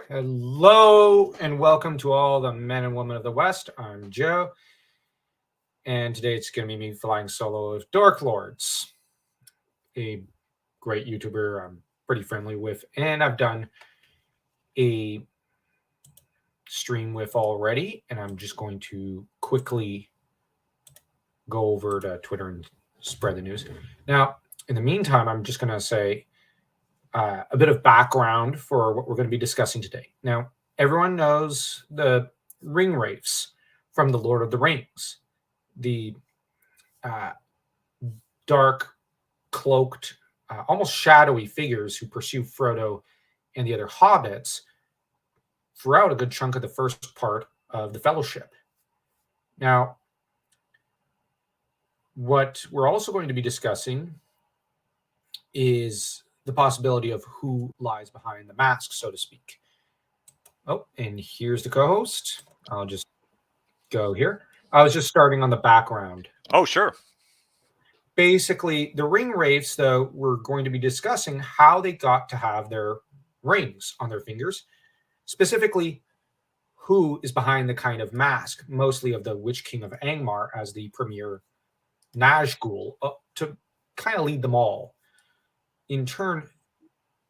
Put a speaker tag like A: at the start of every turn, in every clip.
A: Hello and welcome to all the men and women of the West. I'm Joe, and today it's going to be me flying solo with Dork Lords, a great YouTuber I'm pretty friendly with, and I've done a stream with already, and I'm just going to quickly go over to Twitter and spread the news. Now, in the meantime, I'm just going to say a bit of background for what we're going to be discussing today. Now, everyone knows the ring wraiths from the Lord of the Rings, the dark, cloaked, almost shadowy figures who pursue Frodo and the other hobbits throughout a good chunk of the first part of the Fellowship. Now, what we're also going to be discussing is the possibility of who lies behind the mask, so to speak. Oh, and here's the co-host. I'll just go here. I was just starting on the background.
B: Oh, sure.
A: Basically, the ring wraiths, though, we're going to be discussing how they got to have their rings on their fingers, specifically who is behind the kind of mask, mostly of the Witch King of Angmar as the premier Nazgul, to kind of lead them all. In turn,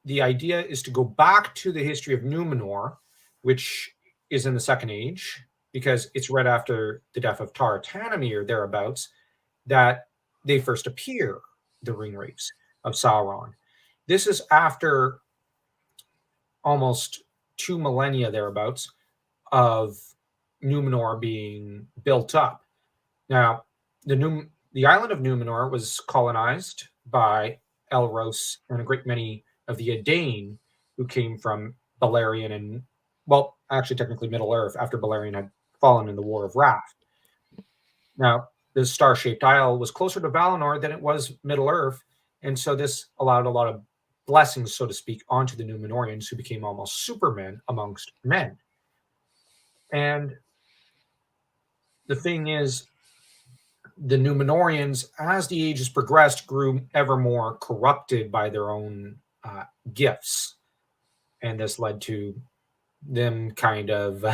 A: the idea is to go back to the history of Numenor, which is in the Second Age, because it's right after the death of Tar Tanamir or thereabouts that they first appear, the ring wraiths of Sauron. This is after almost 2 millennia thereabouts of Numenor being built up. Now, the island of Numenor was colonized by Elros and a great many of the Edain who came from Beleriand and, well, actually technically Middle-earth after Beleriand had fallen in the War of Wrath. Now, the star-shaped isle was closer to Valinor than it was Middle-earth, and so this allowed a lot of blessings, so to speak, onto the Numenorians who became almost supermen amongst men. And the thing is, the Numenorians, as the ages progressed, grew ever more corrupted by their own gifts. And this led to them kind of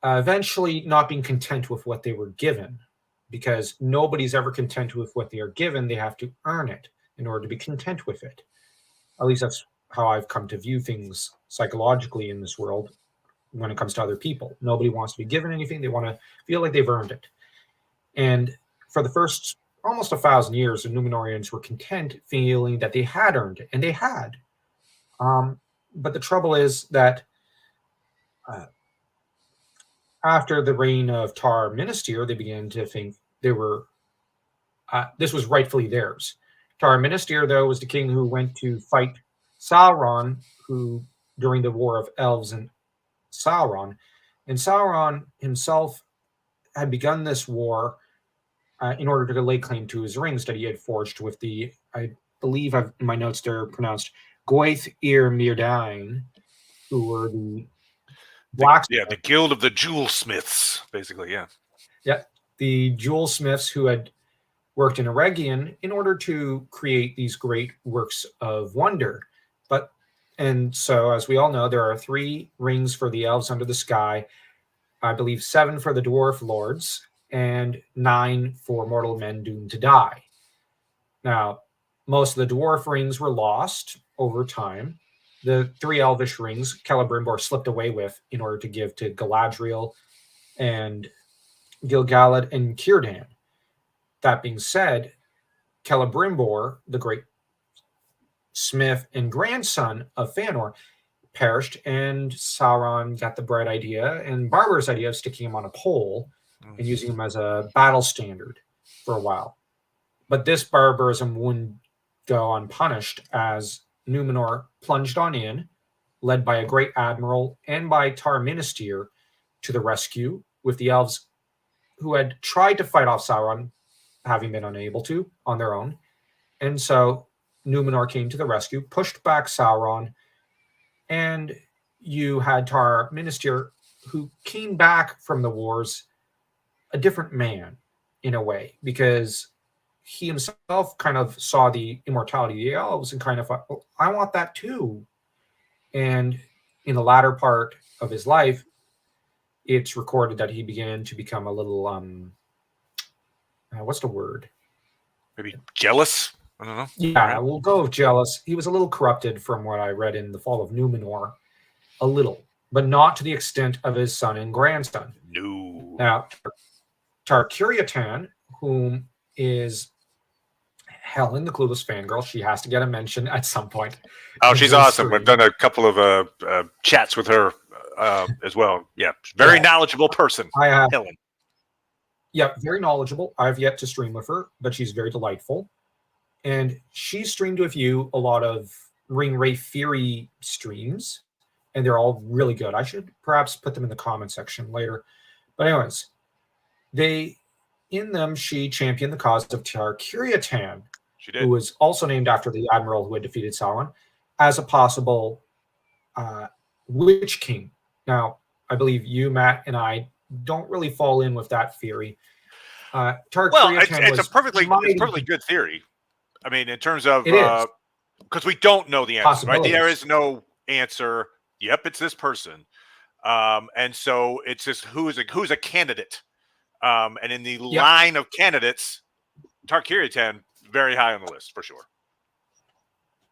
A: eventually not being content with what they were given, because nobody's ever content with what they are given. They have to earn it in order to be content with it. At least that's how I've come to view things psychologically in this world when it comes to other people. Nobody wants to be given anything. They want to feel like they've earned it. And for the first almost 1,000 years, the Numenorians were content feeling that they had earned it, and they had. But the trouble is that after the reign of Tar Minister, they began to think they were this was rightfully theirs. Tar Minister, though, was the king who went to fight Sauron, who during the War of Elves and Sauron, and Sauron himself had begun this war in order to lay claim to his rings that he had forged with the, I believe in my notes they're pronounced Gwaith Ir Myrdain, who were the blacksmiths.
B: The Guild of the Jewel Smiths, basically, yeah.
A: Yeah, the jewel smiths who had worked in Eregion in order to create these great works of wonder. And so, as we all know, there are 3 rings for the elves under the sky, I believe 7 for the dwarf lords, and 9 for mortal men doomed to die. Now, most of the dwarf rings were lost over time. The 3 elvish rings Celebrimbor slipped away with in order to give to Galadriel and Gil-galad and Círdan. That being said, Celebrimbor, the great smith and grandson of Fëanor, perished, and Sauron got the bright idea and barbarous idea of sticking him on a pole and using him as a battle standard for a while. But this barbarism wouldn't go unpunished as Numenor plunged on in, led by a great admiral and by Tar Minister, to the rescue, with the elves who had tried to fight off Sauron, having been unable to on their own. And so Numenor came to the rescue, pushed back Sauron, and you had Tar Minister, who came back from the wars a different man in a way, because he himself kind of saw the immortality of the elves and kind of thought, well, I want that too. And in the latter part of his life, it's recorded that he began to become a little what's the word?
B: Maybe jealous. I don't know.
A: Yeah,
B: Right?
A: we'll go with jealous. He was a little corrupted from what I read in The Fall of Numenor, a little, but not to the extent of his son and grandson.
B: No.
A: Now, Tar-Kiriatan, whom is Helen, the clueless fangirl, she has to get a mention at some point.
B: Oh, she's awesome. We've done a couple of chats with her as well. Yeah, very knowledgeable person.
A: I have.
B: Helen.
A: Yeah, very knowledgeable. I've yet to stream with her, but she's very delightful. And she streamed with you a lot of Ring Wraith Theory streams, and they're all really good. I should perhaps put them in the comment section later. But anyways, in them, she championed the cause of Tar-Kiriatan, who was also named after the admiral who had defeated Sauron, as a possible Witch King. Now, I believe you, Matt, and I don't really fall in with that theory.
B: Well, it's a perfectly good theory. I mean, in terms of because we don't know the answer, right? There is no answer. Yep, it's this person, and so it's just who's a candidate, and in the line of candidates, Tar-Kiriatan very high on the list for sure.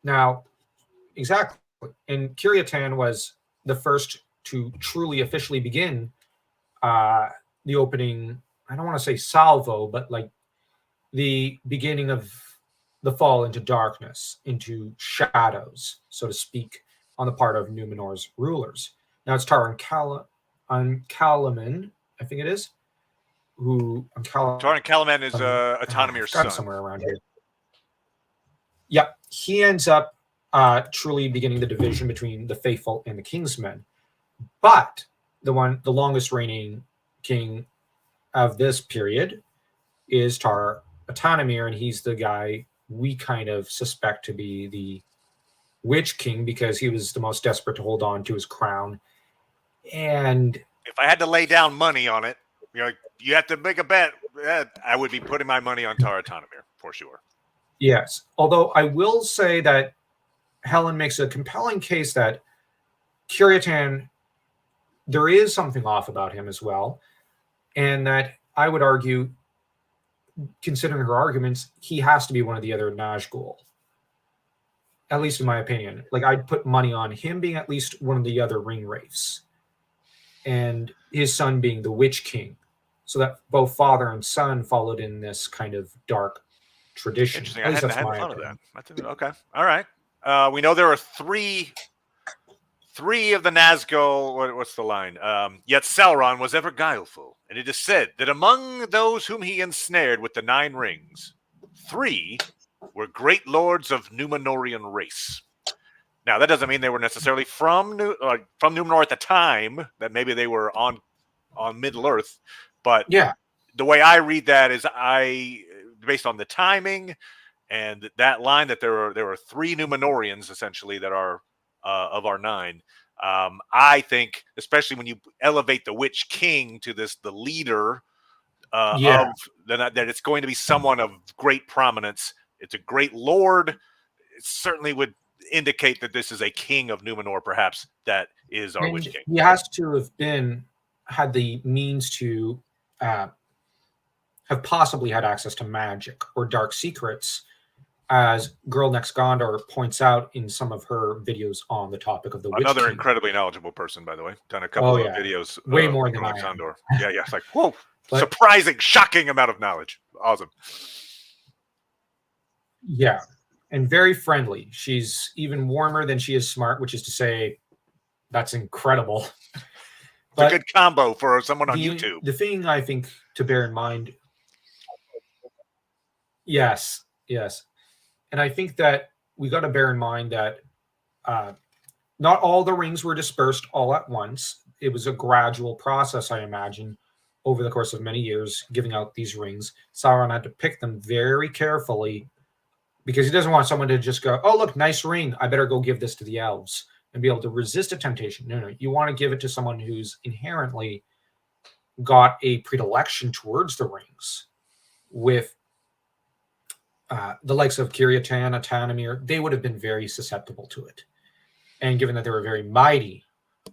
A: Now, exactly, and Kiriatan was the first to truly officially begin the opening. I don't want to say salvo, but like the beginning of the fall into darkness, into shadows, so to speak, on the part of Numenor's rulers. Now it's Taran Kalaman, I think it is,
B: Taran Kalaman is Autonomir's son.
A: Somewhere around here. Yep, he ends up truly beginning the division between the faithful and the Kingsmen. But the longest reigning king of this period is Tar Autonomir, and he's the guy we kind of suspect to be the Witch King because he was the most desperate to hold on to his crown. And
B: if I had to lay down money on it, you have to make a bet, I would be putting my money on Tar Autonomir for sure.
A: Yes, although I will say that Helen makes a compelling case that Kiriatan, there is something off about him as well, and that I would argue, considering her arguments, he has to be one of the other Nazgul. At least in my opinion. Like, I'd put money on him being at least one of the other ring wraiths. And his son being the Witch King. So that both father and son followed in this kind of dark tradition.
B: Interesting. I hadn't thought of that. Okay. All right. We know there are three of the Nazgul. What's the line? Yet Sauron was ever guileful, and it is said that among those whom he ensnared with the 9 rings, 3 were great lords of Numenorian race. Now, that doesn't mean they were necessarily from Numenor at the time. That maybe they were on Middle Earth, but the way I read that is based on the timing and that line that there are 3 Numenorians essentially that are of our 9. I think, especially when you elevate the Witch King to the leader of that it's going to be someone of great prominence. It's a great lord. It certainly would indicate that this is a king of Numenor, perhaps, that is our Witch King.
A: He has to have had the means to have possibly had access to magic or dark secrets, as Girl Next Gondor points out in some of her videos on the topic of the Witch
B: Another
A: King.
B: Incredibly knowledgeable person, by the way. Done a couple of videos.
A: Way more than
B: Next
A: I am.
B: Gondor. Yeah, it's like, whoa, surprising, shocking amount of knowledge. Awesome.
A: Yeah, and very friendly. She's even warmer than she is smart, which is to say, that's incredible.
B: It's a good combo for someone on YouTube.
A: The thing I think to bear in mind, yes, and I think that we got to bear in mind that not all the rings were dispersed all at once. It was a gradual process, I imagine, over the course of many years, giving out these rings. Sauron had to pick them very carefully because he doesn't want someone to just go, oh, look, nice ring. I better go give this to the elves and be able to resist a temptation. No, you want to give it to someone who's inherently got a predilection towards the rings. With the likes of Kiriatan, Autonomir, they would have been very susceptible to it. And given that they were very mighty,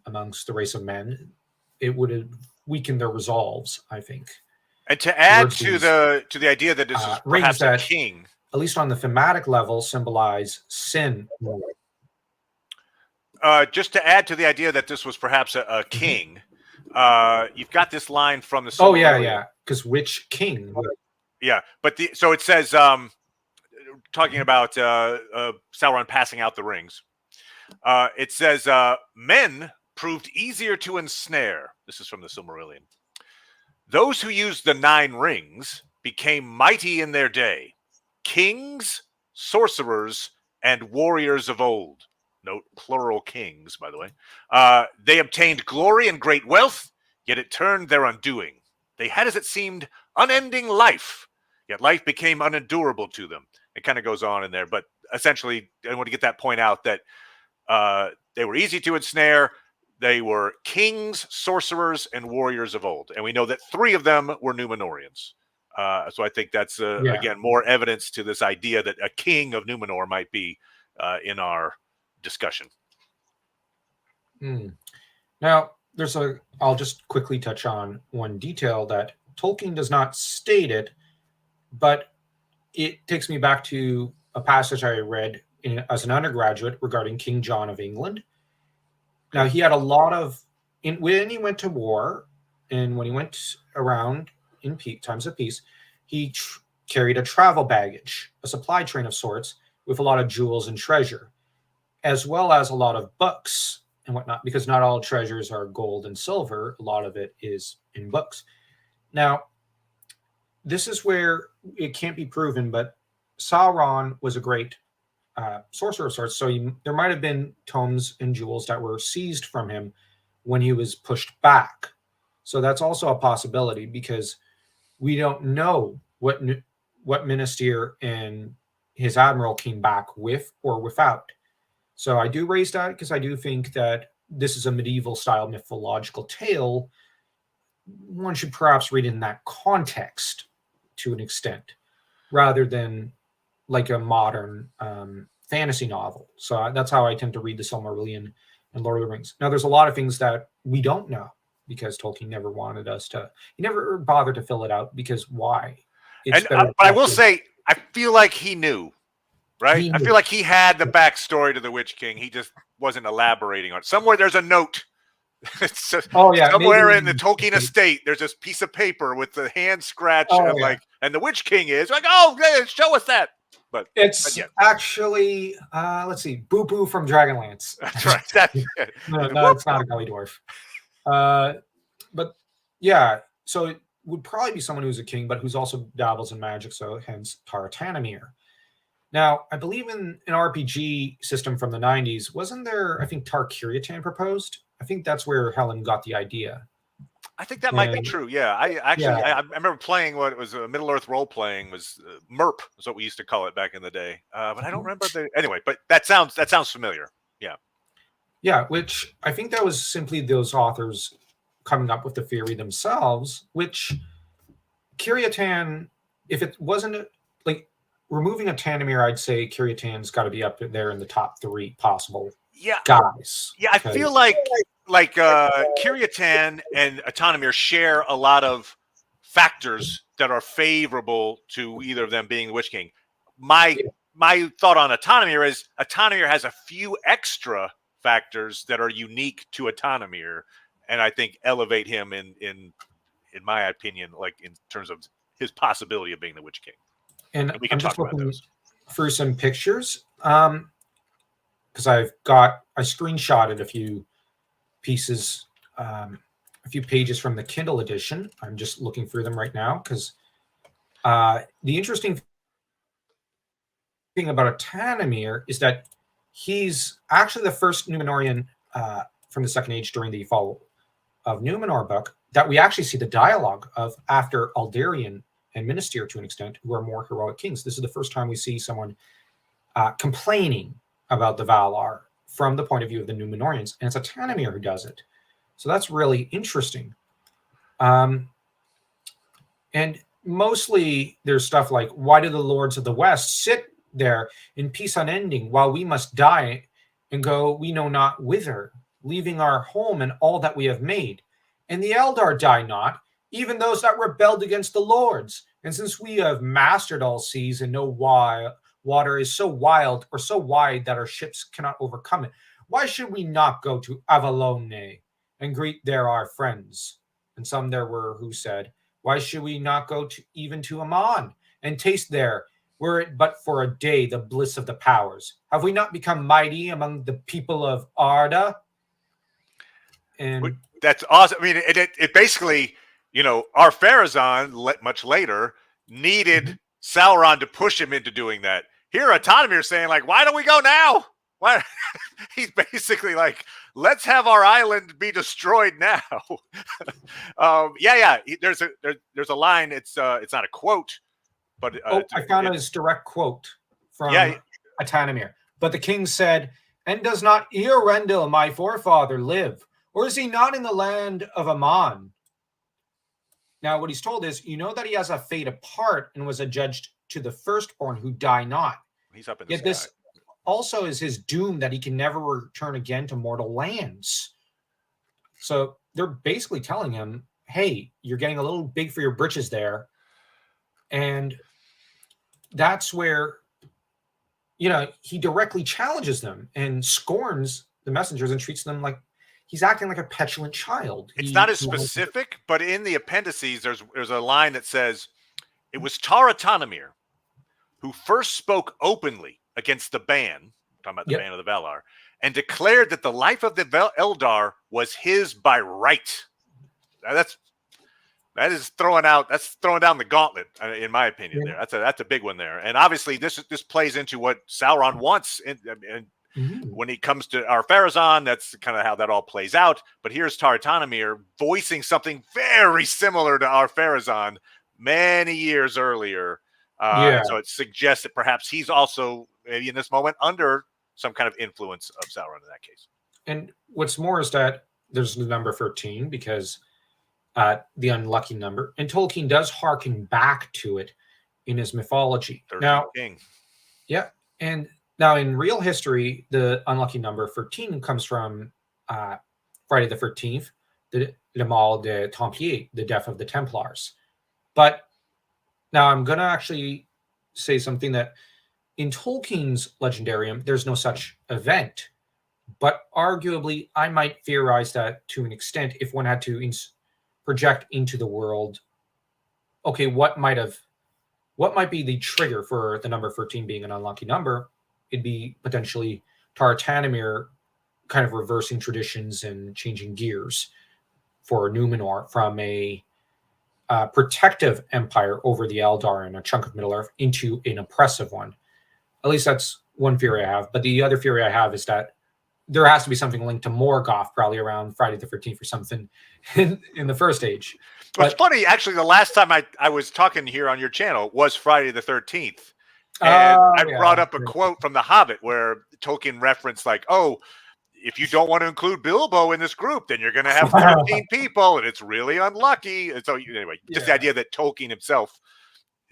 A: amongst the race of men, it would have weakened their resolves, I think.
B: And to add
A: Versus,
B: to the idea that this is
A: rings
B: perhaps a
A: that,
B: king,
A: at least on the thematic level, symbolize sin.
B: just to add to the idea that this was perhaps a king, you've got this line from the
A: Oh yeah,
B: Silmarillion.
A: yeah. Because which king?
B: Yeah, but so it says, talking about Sauron passing out the rings. It says, men proved easier to ensnare. This is from the Silmarillion. Those who used the 9 rings became mighty in their day, kings, sorcerers, and warriors of old. Note plural kings, by the way. They obtained glory and great wealth, yet it turned their undoing. They had, as it seemed, unending life, yet life became unendurable to them. It kind of goes on in there, but essentially, I want to get that point out that they were easy to ensnare. They were kings, sorcerers, and warriors of old. And we know that 3 of them were Númenóreans. So I think that's, again, more evidence to this idea that a king of Númenor might be in our discussion.
A: Now, I'll just quickly touch on one detail that Tolkien does not state it, but it takes me back to a passage I read as an undergraduate regarding King John of England. Now, he had a lot of, when he went to war and when he went around in times of peace, he carried a travel baggage, a supply train of sorts, with a lot of jewels and treasure, as well as a lot of books and whatnot, because not all treasures are gold and silver. A lot of it is in books. Now, this is where it can't be proven, but Sauron was a great sorcerer of sorts. So there might have been tomes and jewels that were seized from him when he was pushed back. So that's also a possibility, because we don't know what Minister and his admiral came back with or without. So I do raise that because I do think that this is a medieval style mythological tale. One should perhaps read in that context to an extent, rather than like a modern fantasy novel. So that's how I tend to read the Silmarillion and Lord of the Rings. Now, there's a lot of things that we don't know, because Tolkien never wanted us to. He never bothered to fill it out, because why?
B: But I will say, I feel like he knew, right? I feel like he had the backstory to the Witch King. He just wasn't elaborating on it. Somewhere there's a note. Somewhere in the Tolkien estate, there's this piece of paper with the hand scratch and the Witch King is like, oh, show us that. But
A: it's actually, let's see, Boo Boo from Dragonlance.
B: That's right. That's it.
A: No, it's not a gully dwarf. But yeah, so it would probably be someone who's a king, but who's also dabbles in magic. So hence Tar-Tanemir. Now, I believe in an RPG system from the 90s, wasn't there, I think, Tar-Kiriatan proposed? I think that's where Helen got the idea.
B: I think that might be true. Yeah, I remember playing what was a Middle Earth role playing was MERP is what we used to call it back in the day. But I don't remember anyway. But that sounds familiar. Yeah.
A: Yeah, which I think that was simply those authors coming up with the theory themselves. Which Kiriatan, if it wasn't like removing a Tanemir, I'd say Kiriatan's got to be up there in the top 3 possible guys.
B: Yeah, I feel like Kiriatan and Tanemir share a lot of factors that are favorable to either of them being the Witch King. My thought on Tanemir is Tanemir has a few extra factors that are unique to Tanemir, and I think elevate him in my opinion, like in terms of his possibility of being the Witch King.
A: And we can talk about those through some pictures. Because I screenshotted a few pieces, a few pages from the Kindle edition. I'm just looking through them right now, because the interesting thing about Tanemir is that he's actually the first Númenórean from the Second Age during the Fall of Númenor book that we actually see the dialogue of after Aldarion and Minister, to an extent, who are more heroic kings. This is the first time we see someone complaining about the Valar from the point of view of the Númenóreans, and it's a Tanemir who does it. So that's really interesting. And mostly there's stuff like, why do the lords of the West sit there in peace unending while we must die and go we know not whither? leaving our home and all that we have made. And the Eldar die not, even those that rebelled against the lords. And since we have mastered all seas and no water is so wild or so wide that our ships cannot overcome it, why should we not go to Avalone and greet there our friends? And some there were who said, why should we not go even to Amman and taste there, were it but for a day, the bliss of the powers? Have we not become mighty among the people of Arda? And
B: that's awesome. I mean, it basically, our Pharazon, much later, needed Sauron to push him into doing that. Here, Autonomir saying, like, why don't we go now? Why? He's basically like, let's have our island be destroyed now. Yeah. There's a line. It's not a quote, but
A: I found his direct quote from Autonomir. But the king said, and does not Eorendil, my forefather, live? Or is he not in the land of Amman? Now, what he's told is, that he has a fate apart and was adjudged to the firstborn who die not.
B: He's up in the
A: Yet
B: sky.
A: This also is his doom that he can never return again to mortal lands. So they're basically telling him, hey, you're getting a little big for your britches there. And that's where, he directly challenges them and scorns the messengers and treats them like he's acting like a petulant child.
B: It's not as specific, but in the appendices, there's a line that says, it was Taratanomir who first spoke openly against the ban, talking about the ban of the Valar, and declared that the life of the Eldar was his by right. Now that is throwing down the gauntlet, in my opinion. There, that's a big one there, and obviously this plays into what Sauron wants, and when he comes to our Pharazon, that's kind of how that all plays out. But here's Taratanomir voicing something very similar to our Pharazon many years earlier. So it suggests that perhaps he's also, maybe in this moment, under some kind of influence of Sauron in that case. And
A: what's more is that there's the number 13 because the unlucky number. And Tolkien does hearken back to it in his mythology. Now,
B: King.
A: Yeah. And now in real history, the unlucky number 13 comes from Friday the 13th, the Le Mal des Templiers, the death of the Templars. But now I'm going to actually say something that in Tolkien's Legendarium, there's no such event. But arguably, I might theorize that to an extent if one had to project into the world, okay, what might be the trigger for the number 13 being an unlucky number? It'd be potentially Taratanomir kind of reversing traditions and changing gears for Numenor from a protective empire over the Eldar and a chunk of Middle Earth into an oppressive one. At least that's one theory I have. But the other theory I have is that there has to be something linked to Morgoth, probably around Friday the 13th or something in the First Age.
B: But it's funny, actually, the last time I was talking here on your channel was Friday the 13th. And I brought up a quote from The Hobbit where Tolkien referenced like, oh, if you don't want to include Bilbo in this group, then you're going to have 13 people, and it's really unlucky. And so anyway, just the idea that Tolkien himself,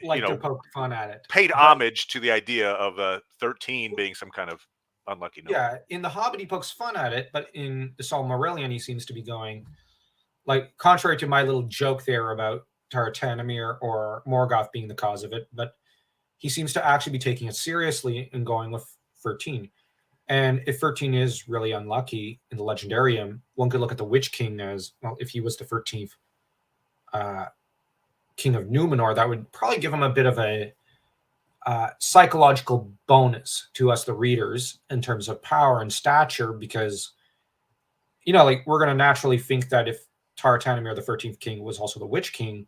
A: to poke fun at it,
B: paid homage to the idea of 13 being some kind of unlucky number.
A: Yeah, in The Hobbit, he pokes fun at it, but in the Silmarillion, he seems to be going, like, contrary to my little joke there about Taratanomir or Morgoth being the cause of it, but he seems to actually be taking it seriously and going with 13. And if 13 is really unlucky in the Legendarium, one could look at the Witch King as, well, if he was the 13th king of Numenor, that would probably give him a bit of a psychological bonus to us, the readers, in terms of power and stature, because, like, we're going to naturally think that if Taratanomir, the 13th king, was also the Witch King,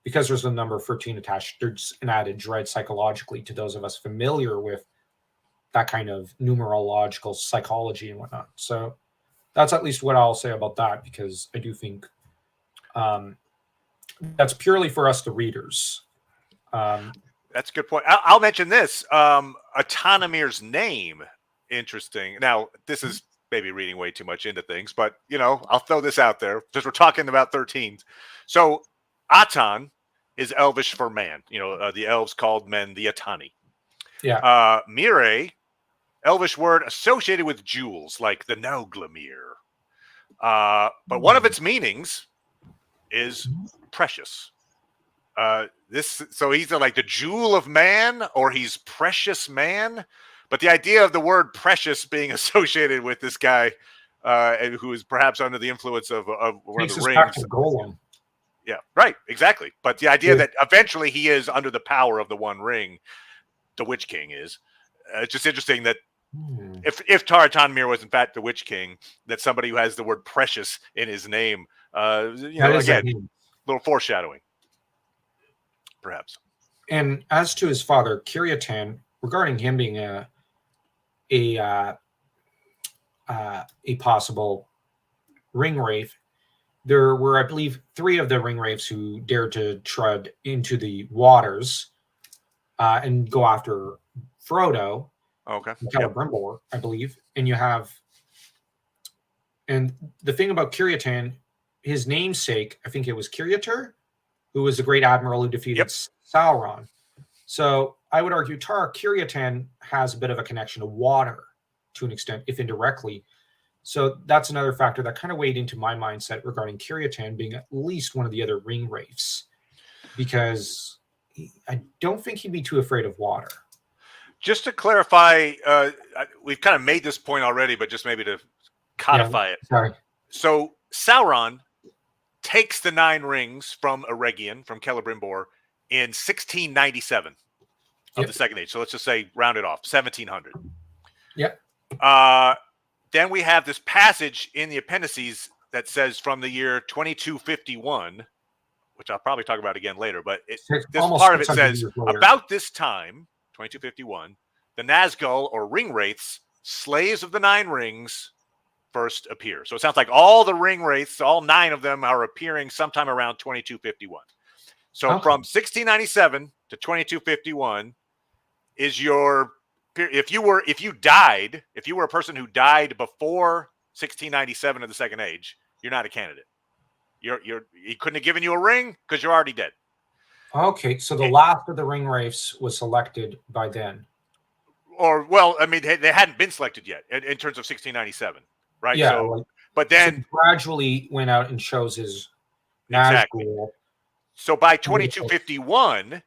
A: because there's the number 13 attached, there's an added dread psychologically to those of us familiar with that kind of numerological psychology and whatnot. So that's at least what I'll say about that, because I do think that's purely for us, the readers.
B: That's a good point. I'll mention this. Autonomir's name, interesting. Now, this is maybe reading way too much into things, but, I'll throw this out there because we're talking about 13. So Aton is Elvish for man. The elves called men the Atani.
A: Yeah.
B: Mire, Elvish word associated with jewels, like the Nauglamir. But one of its meanings is precious. So he's like the jewel of man, or he's precious man. But the idea of the word precious being associated with this guy, who is perhaps under the influence of one
A: Takes
B: of the
A: us back
B: rings.
A: to Golem.
B: Yeah, right, exactly. But the idea that eventually he is under the power of the One Ring, the Witch King is. It's just interesting that if Taratanmir was in fact the Witch King, that somebody who has the word precious in his name, again, a little foreshadowing, perhaps.
A: And as to his father, Kiryatan, regarding him being a possible ring wraith, there were, I believe, 3 of the ring wraiths who dared to tread into the waters and go after Frodo.
B: Okay.
A: Celebrimbor, I believe. And you have, and the thing about Kiryatan, his namesake, I think it was Kiryatur, who was the great admiral who defeated Sauron. So I would argue Kiryatan has a bit of a connection to water to an extent, if indirectly. So that's another factor that kind of weighed into my mindset regarding Kiryatan being at least one of the other ring wraiths, because I don't think he'd be too afraid of water.
B: Just to clarify, we've kind of made this point already, but just maybe to codify it.
A: Sorry.
B: So Sauron takes the 9 rings from Eregion, from Celebrimbor, in 1697 of the Second Age. So let's just say, round it off, 1700.
A: Yep.
B: Then we have this passage in the appendices that says from the year 2251, which I'll probably talk about again later, but this part of it says, about this time, 2251, the Nazgul, or ring wraiths, slaves of the 9 rings, first appear. So it sounds like all the ring wraiths, all 9 of them, are appearing sometime around 2251. So from 1697 to 2251 is your, if you were a person who died before 1697 of the Second Age, you're not a candidate. He couldn't have given you a ring because you're already dead.
A: Okay, so the last of the ring wraiths was selected by then.
B: Or, well, I mean, they hadn't been selected yet in terms of 1697, right?
A: Yeah,
B: so, but then
A: so gradually went out and chose his Nazgul.
B: So by 2251,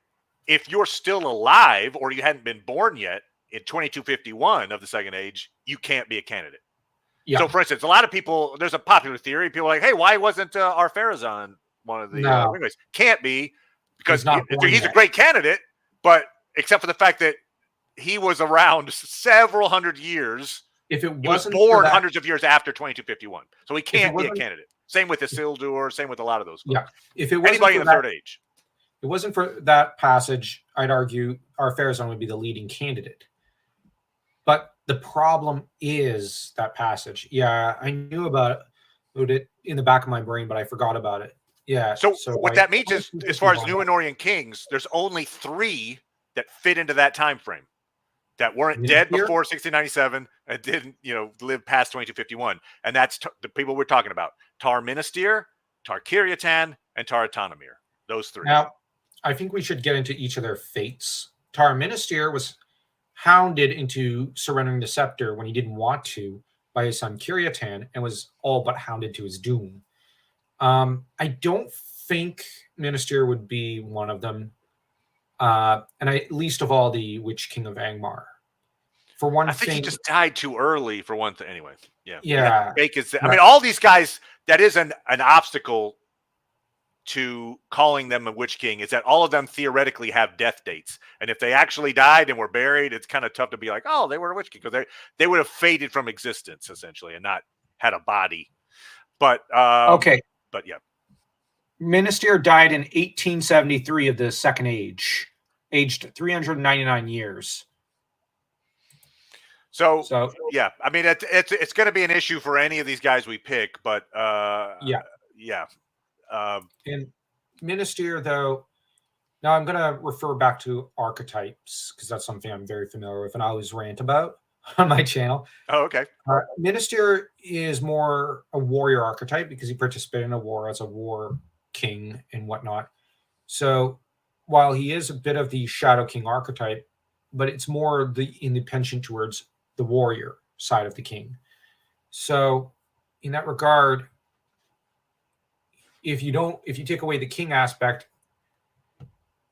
B: if you're still alive or you hadn't been born yet in 2251 of the Second Age, you can't be a candidate. Yeah. So, for instance, a lot of people, there's a popular theory. People are like, hey, why wasn't Ar-Pharazôn one of the ringwraiths? Can't be, because he's a great candidate, but except for the fact that he was around several hundred years. He was born hundreds of years after 2251. So he can't be a candidate. Same with Isildur, same with a lot of those folks.
A: Yeah. If it wasn't
B: anybody in the Third Age.
A: If it wasn't for that passage, I'd argue Ar-Pharazôn would be the leading candidate. But the problem is that passage. Yeah, I knew about it in the back of my brain, but I forgot about it. Yeah.
B: So what that means is, as far as Númenórean kings, there's only 3 that fit into that time frame, that weren't dead before 1697 and didn't, live past 2251. And that's the people we're talking about: Tar Minastir, Tar Kiryatan, and Taratanmir. Those 3.
A: Now, I think we should get into each of their fates. Tar Minastir was hounded into surrendering the scepter when he didn't want to by his son Kiryatan, and was all but hounded to his doom. I don't think Minastir would be one of them. And least of all, the Witch King of Angmar. For one
B: thing, I think he just died too early. For one thing, anyway.
A: Yeah.
B: I mean, all these guys. That is an obstacle to calling them a Witch King, is that all of them theoretically have death dates, and if they actually died and were buried, it's kind of tough to be like, oh, they were a Witch King, because they would have faded from existence essentially and not had a body. But okay. But yeah.
A: Minastir died in 1873 of the Second Age, aged 399 years.
B: So yeah, I mean, it's going to be an issue for any of these guys we pick, but yeah.
A: And Minastir, though, now I'm going to refer back to archetypes, because that's something I'm very familiar with and I always rant about on my channel.
B: Oh, okay.
A: Minastir is more a warrior archetype because he participated in a war as a war king and whatnot. So while he is a bit of the Shadow King archetype, but it's more in the penchant towards the warrior side of the king. So in that regard, if you take away the king aspect,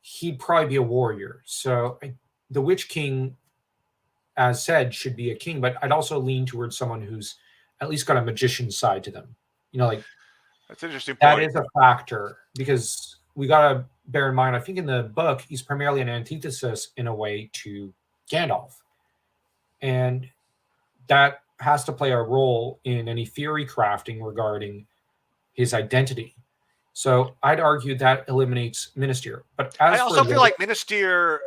A: he'd probably be a warrior. So the Witch King, as said, should be a king, but I'd also lean towards someone who's at least got a magician side to them. Like
B: That's an interesting
A: that
B: point.
A: is a factor, because we got to bear in mind, I think in the book, he's primarily an antithesis in a way to Gandalf. And that has to play a role in any theory crafting regarding his identity. So I'd argue that eliminates Minister. But
B: I also feel like Minister,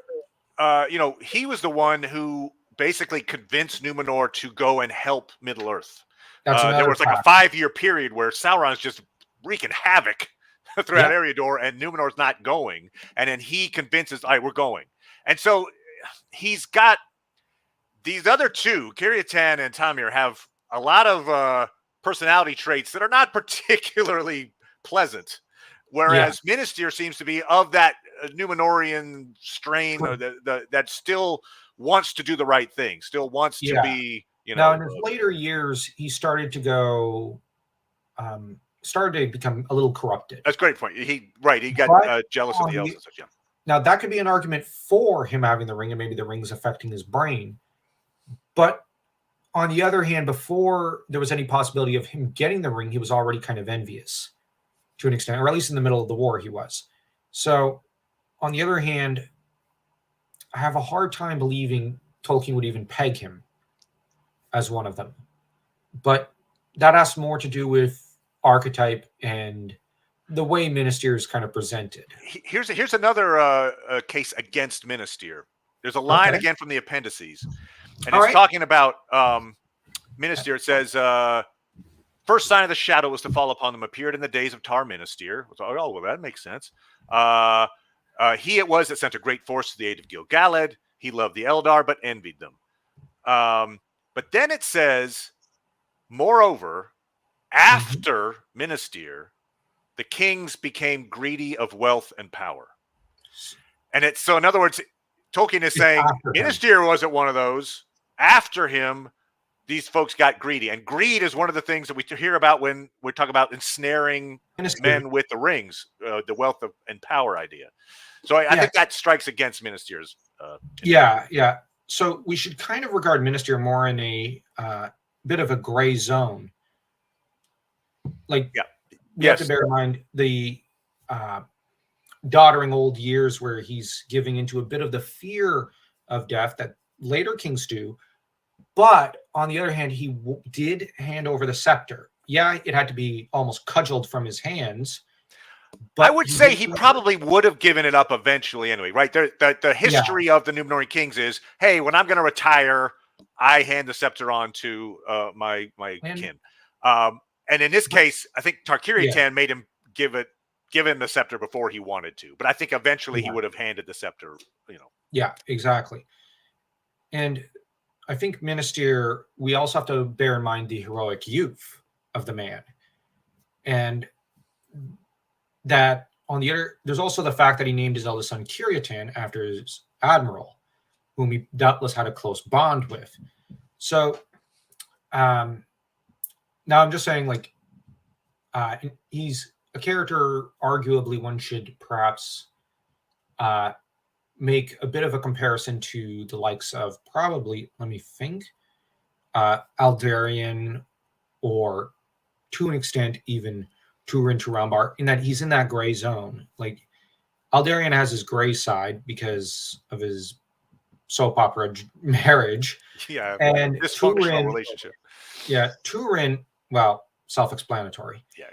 B: he was the one who basically convinced Numenor to go and help Middle Earth. There was like a 5-year period where Sauron's just wreaking havoc throughout Eriador, and Numenor's not going. And then he convinces, all right, we're going. And so he's got these other two, Kiryatan and Tamir, have a lot of personality traits that are not particularly pleasant. Whereas Minister seems to be of that Numenorian strain, or that still wants to do the right thing, still wants to be,
A: Now, in his later years, he started to go, started to become a little corrupted.
B: That's a great point. He got jealous of the elves and such. Yeah.
A: Now, that could be an argument for him having the ring, and maybe the ring's affecting his brain. But on the other hand, before there was any possibility of him getting the ring, he was already kind of envious to an extent, or at least in the middle of the war he was. So, on the other hand, I have a hard time believing Tolkien would even peg him as one of them. But that has more to do with archetype and the way Minister is kind of presented.
B: Here's another case against Minister. There's a line again from the appendices, and it's talking about Minister. It says, first sign of the shadow was to fall upon them appeared in the days of Tar Minister. Oh, well, that makes sense. He it was that sent a great force to the aid of Gil-galad. He loved the Eldar, but envied them. But then it says, moreover, after Minister, the kings became greedy of wealth and power. And it's so, in other words, Tolkien is saying Minister wasn't one of those. After him, these folks got greedy. And greed is one of the things that we hear about when we talk about ensnaring men with the rings, the wealth and power idea. So I think that strikes against Minister's.
A: Yeah. So we should kind of regard Minister more in a bit of a gray zone. Like, we have to bear in mind the doddering old years where he's giving into a bit of the fear of death that later kings do. But on the other hand, he did hand over the scepter. Yeah, it had to be almost cudgeled from his hands.
B: But I would say he probably would have given it up eventually anyway, right? The history of the Numenorean kings is, hey, when I'm going to retire, I hand the scepter on to my kin. And in this case, I think Tar-Kiryatan made him give him the scepter before he wanted to. But I think eventually he would have handed the scepter,
A: Yeah, exactly. And I think Minister, we also have to bear in mind the heroic youth of the man. And that on the other, there's also the fact that he named his eldest son Kiryatan after his admiral, whom he doubtless had a close bond with. So now I'm just saying, like, he's a character arguably one should perhaps make a bit of a comparison to the likes of probably, let me think, Aldarion, or to an extent even Turin Turambar, in that he's in that gray zone. Like, Aldarion has his gray side because of his soap opera marriage.
B: Yeah,
A: and
B: dysfunctional relationship.
A: Yeah, Turin, well, self-explanatory.
B: Yeah.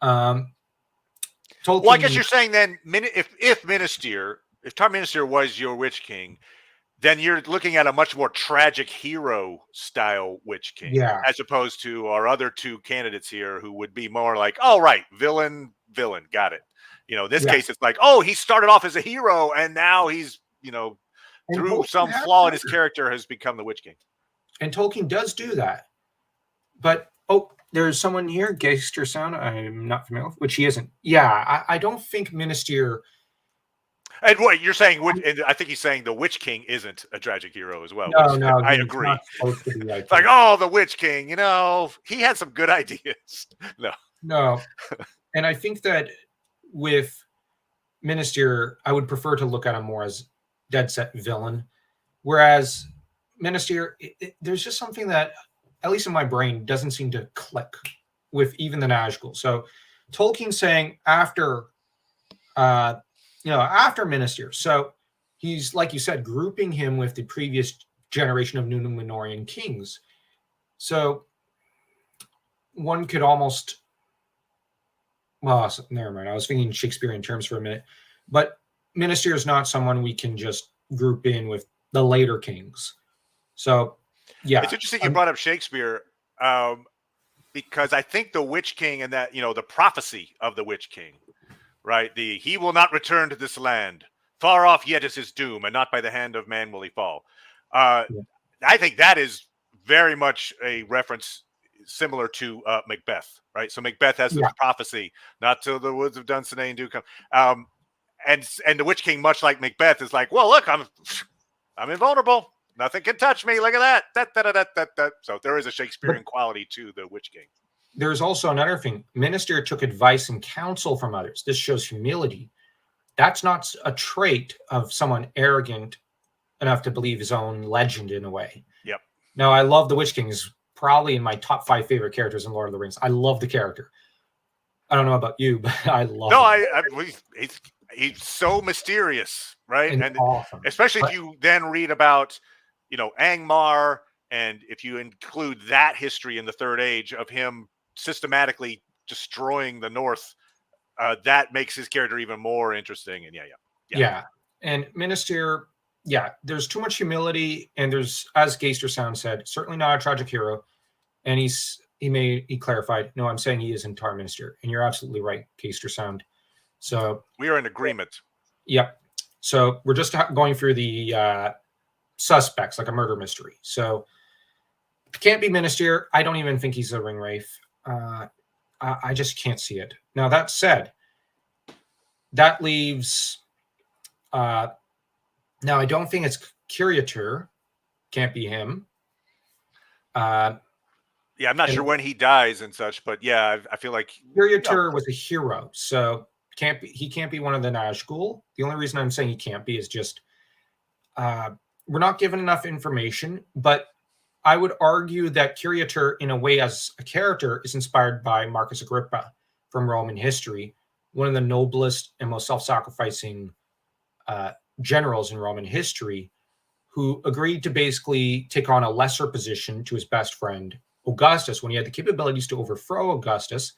A: Tolkien,
B: well, I guess you're saying then, if Tar Minister was your Witch King, then you're looking at a much more tragic hero style Witch King, as opposed to our other two candidates here, who would be more like, oh, right, villain, got it. This case, it's like, oh, he started off as a hero, and now he's, through some flaw in his character, has become the Witch King.
A: And Tolkien does do that. But, there's someone here, Geister Sound, I'm not familiar with, which he isn't. Yeah, I don't think Minister
B: And what you're saying, and I think he's saying the Witch King isn't a tragic hero as well.
A: No,
B: Which
A: no,
B: I
A: he's
B: agree.
A: not supposed to be. I
B: It's like,
A: think.
B: oh, the Witch King. You know, he had some good ideas. No.
A: No, and I think that with Minister, I would prefer to look at him more as dead set villain, whereas Minister, there's just something that, at least in my brain, doesn't seem to click with even the Nazgul. So Tolkien saying after, after Minister. So he's, like you said, grouping him with the previous generation of Númenórean kings. So one could almost, well, never mind. I was thinking Shakespearean terms for a minute, but Minister is not someone we can just group in with the later kings. So, yeah,
B: it's interesting you brought up Shakespeare, because I think the Witch King and that, the prophecy of the Witch King, right? He will not return to this land. Far off yet is his doom, and not by the hand of man will he fall. I think that is very much a reference similar to Macbeth, right? So Macbeth has this prophecy, not till the woods of Dunsinane do come. And the Witch King, much like Macbeth, is like, well, look, I'm invulnerable. Nothing can touch me. Look at that. So there is a Shakespearean quality to the Witch King.
A: There's also another thing. Minister took advice and counsel from others. This shows humility. That's not a trait of someone arrogant enough to believe his own legend in a way.
B: Yep.
A: Now, I love the Witch King. Is probably in my top 5 favorite characters in Lord of the Rings. I love the character. I don't know about you, but I love him.
B: He's so mysterious, right?
A: And awesome.
B: Especially if you then read about, Angmar, and if you include that history in the Third Age of him systematically destroying the North, that makes his character even more interesting. And
A: yeah. And Minister, there's too much humility, and there's, as Geister Sound said, certainly not a tragic hero. And he clarified, no, I'm saying he is entire Minister, and you're absolutely right, Geister Sound. So
B: we are in agreement.
A: Yep. So we're just going through the suspects, like a murder mystery. So can't be Minister. I don't even think he's a ring wraith. I just can't see it. Now, that said, that leaves. Now, I don't think it's Curiator. Can't be him.
B: I'm not sure when he dies and such, but I feel like
A: Curiator was a hero, so he can't be one of the Nazgul. The only reason I'm saying he can't be is just we're not given enough information, but I would argue that Curiator, in a way, as a character, is inspired by Marcus Agrippa from Roman history, one of the noblest and most self-sacrificing generals in Roman history, who agreed to basically take on a lesser position to his best friend, Augustus, when he had the capabilities to overthrow Augustus.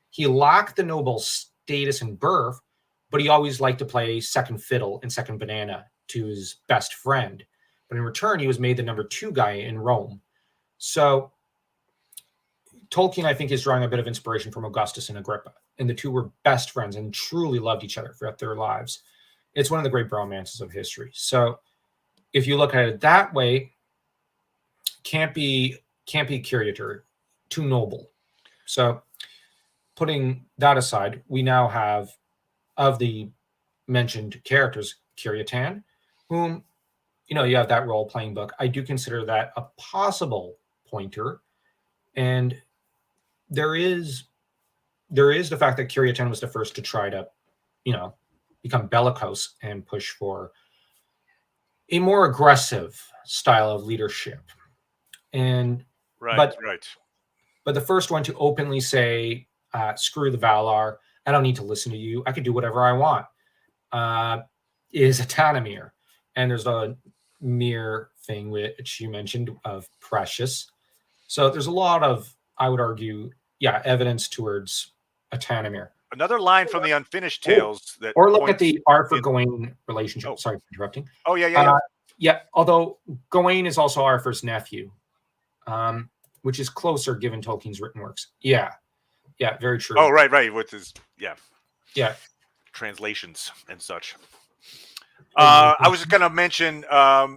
A: He lacked the noble status and birth, but he always liked to play second fiddle and second banana to his best friend. But in return, he was made the number 2 guy in Rome. So Tolkien, I think, is drawing a bit of inspiration from Augustus and Agrippa. And the two were best friends and truly loved each other throughout their lives. It's one of the great bromances of history. So if you look at it that way, can't be Curiator, too noble. So putting that aside, we now have, of the mentioned characters, Curiatan, whom, you have that role-playing book. I do consider that a possible pointer. And there is the fact that Curiatan was the first to try to, become bellicose and push for a more aggressive style of leadership. And
B: right.
A: But the first one to openly say, screw the Valar, I don't need to listen to you, I can do whatever I want, is Tanamir. And there's a mere thing which you mentioned of Precious. So there's a lot of, I would argue, evidence towards a Tanamir.
B: Another line from the Unfinished Tales that,
A: or look at the Arthur Gawain relationship. Sorry for interrupting.
B: Oh yeah.
A: Although Gawain is also Arthur's nephew, which is closer given Tolkien's written works. Yeah, very true.
B: Oh right, with his translations and such. I was going to mention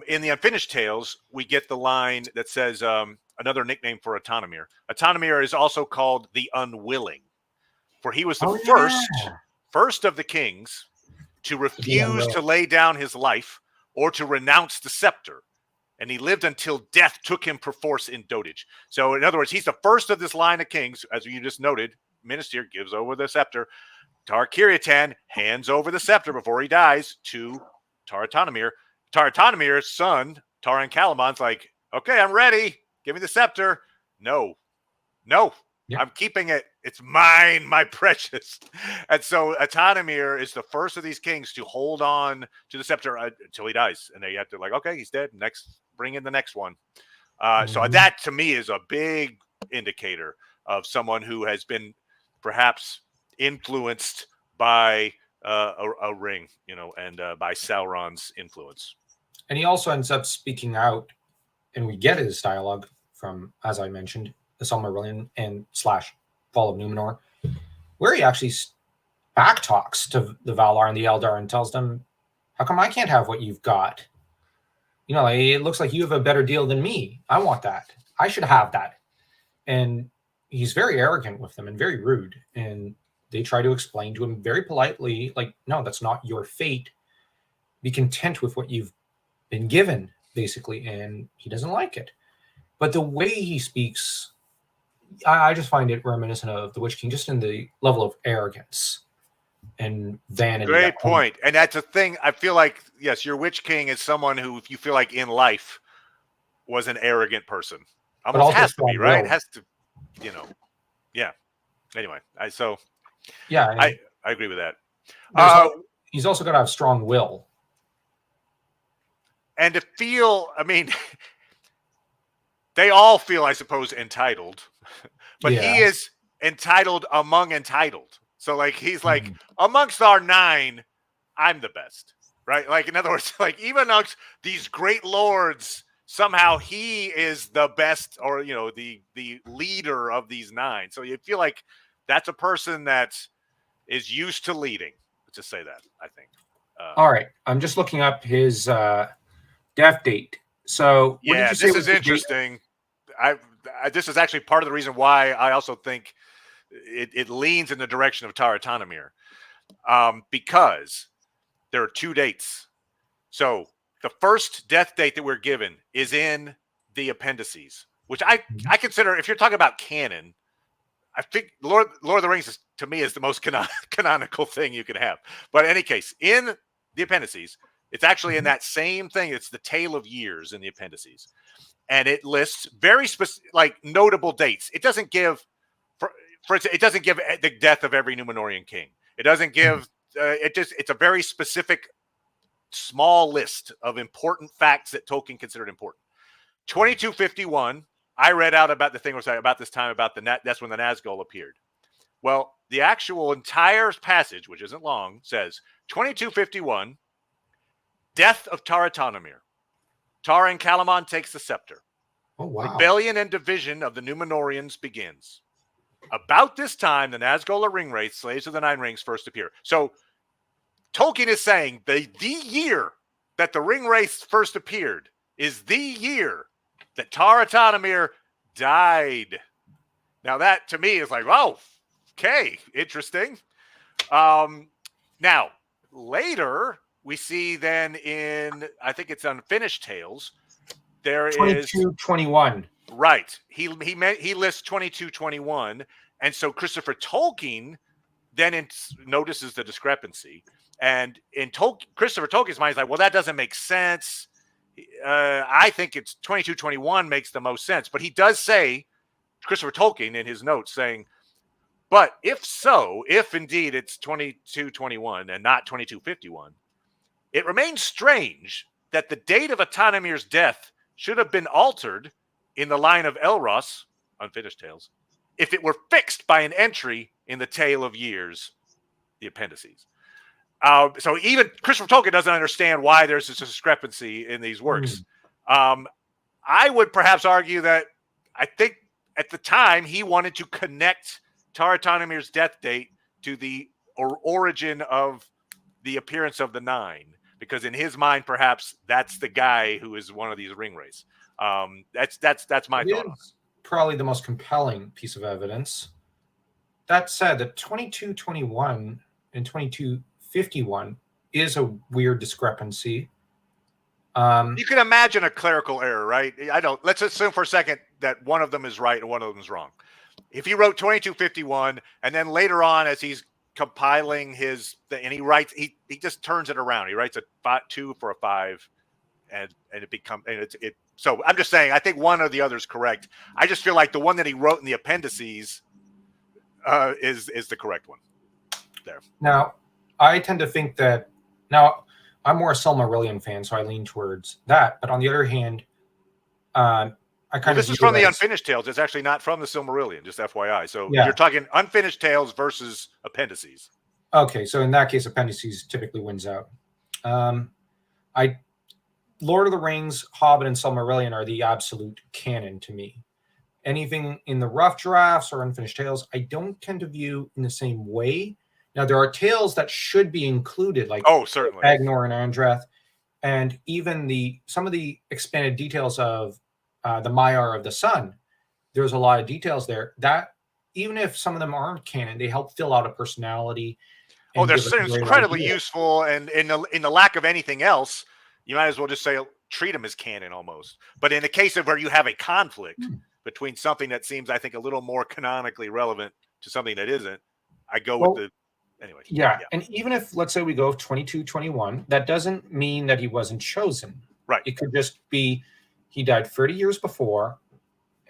B: in the Unfinished Tales, we get the line that says another nickname for Atanamir. Atanamir is also called the Unwilling, for he was the first of the kings to refuse to lay down his life or to renounce the scepter. And he lived until death took him perforce in dotage. So in other words, he's the first of this line of kings, as you just noted. Minister gives over the scepter. Tar-Kiriatan hands over the scepter before he dies to Tar-Tanemir. Tar-Tanemir's son, Taran Kalamon's like, okay, I'm ready. Give me the scepter. No. Yep. I'm keeping it. It's mine, my precious. And so Tanemir is the first of these kings to hold on to the scepter until he dies. And they have to okay, he's dead. Next, bring in the next one. So that to me is a big indicator of someone who has been perhaps influenced by a ring, and by Sauron's influence.
A: And he also ends up speaking out, and we get his dialogue from, as I mentioned, the Silmarillion and / Fall of Numenor, where he actually back talks to the Valar and the Eldar and tells them, how come I can't have what you've got? It looks like you have a better deal than me. I want that. I should have that. And he's very arrogant with them and very rude. And they try to explain to him very politely, no, that's not your fate. Be content with what you've been given, basically. And he doesn't like it. But the way he speaks, I just find it reminiscent of the Witch King, just in the level of arrogance and vanity.
B: Great point. And that's a thing. I feel like, yes, your Witch King is someone who, if you feel like in life, was an arrogant person. Almost has to be, right? It has to, yeah. Anyway, I agree with that.
A: He's also got to have strong will.
B: And to feel, they all feel, I suppose, entitled. But he is entitled among entitled. So, he's amongst our 9, I'm the best, right? In other words, even amongst these great lords, somehow he is the best, or, the leader of these 9. So you feel like that's a person that is used to leading. Let's just say that, I think.
A: All right. I'm just looking up his death date. So what did you say?
B: This is interesting. This is actually part of the reason why I also think it leans in the direction of Tar-Tanemir, because there are 2 dates. So the first death date that we're given is in the appendices, which I consider, if you're talking about canon, I think Lord of the Rings to me is the most canonical thing you can have. But in any case, in the appendices, it's actually in that same thing. It's the Tale of Years in the appendices. And it lists very specific, notable dates. It doesn't give, it doesn't give the death of every Númenórean king. It doesn't give. It's a very specific, small list of important facts that Tolkien considered important. 2251. I read out about the thing about this time about that's when the Nazgul appeared. Well, the actual entire passage, which isn't long, says 2251. Death of Tar-Tanemir. Taran Kalamon takes the scepter.
A: Oh, wow.
B: Rebellion and division of the Númenóreans begins. About this time, the Nazgul Ringwraiths, slaves of the 9 rings, first appear. So Tolkien is saying the year that the Ringwraiths first appeared is the year that Tar-Tanemir died. Now that to me is okay, interesting. Now later we see then in, I think it's Unfinished Tales, there
A: 2221.
B: Right. He lists 2221, and so Christopher Tolkien then notices the discrepancy, and in Christopher Tolkien's mind, he's well, that doesn't make sense. I think it's 2221 makes the most sense, but he does say, Christopher Tolkien in his notes saying, but if indeed it's 2221 and not 2251, it remains strange that the date of Atanemir's death should have been altered in the line of Elros, Unfinished Tales, if it were fixed by an entry in the Tale of Years, the appendices. So even Christopher Tolkien doesn't understand why there's this discrepancy in these works. I would perhaps argue that I think at the time he wanted to connect Tar-Tanemir's death date to the origin of the appearance of the 9, because in his mind, perhaps that's the guy who is one of these Ringwraiths. That's my thought on it.
A: Probably the most compelling piece of evidence. That said, the 2221 and 2251 is a weird discrepancy.
B: You can imagine a clerical error, right? Let's assume for a second that one of them is right and one of them is wrong. If he wrote 2251 and then later on as he's compiling and he writes, he just turns it around. He writes a 2 for a 5 and it becomes, and so I'm just saying, I think one or the other is correct. I just feel like the one that he wrote in the appendices is the correct one there.
A: Now, I tend to think that I'm more a Silmarillion fan, so I lean towards that. But on the other hand,
B: this is from the Unfinished Tales. It's actually not from the Silmarillion, just FYI. So you're talking Unfinished Tales versus appendices.
A: Okay, so in that case, appendices typically wins out. Lord of the Rings, Hobbit, and Silmarillion are the absolute canon to me. Anything in the rough drafts or Unfinished Tales, I don't tend to view in the same way. Now, there are tales that should be included, like
B: certainly
A: Agnor and Andrath, and even some of the expanded details of the Maiar of the Sun. There's a lot of details there that, even if some of them aren't canon, they help fill out a personality.
B: They're incredibly useful, and in the lack of anything else, you might as well just say treat them as canon almost. But in the case of where you have a conflict between something that seems, I think, a little more canonically relevant to something that isn't, I go with the anyway.
A: Yeah, and even if, let's say, we go 2221, that doesn't mean that he wasn't chosen.
B: Right.
A: It could just be he died 30 years before,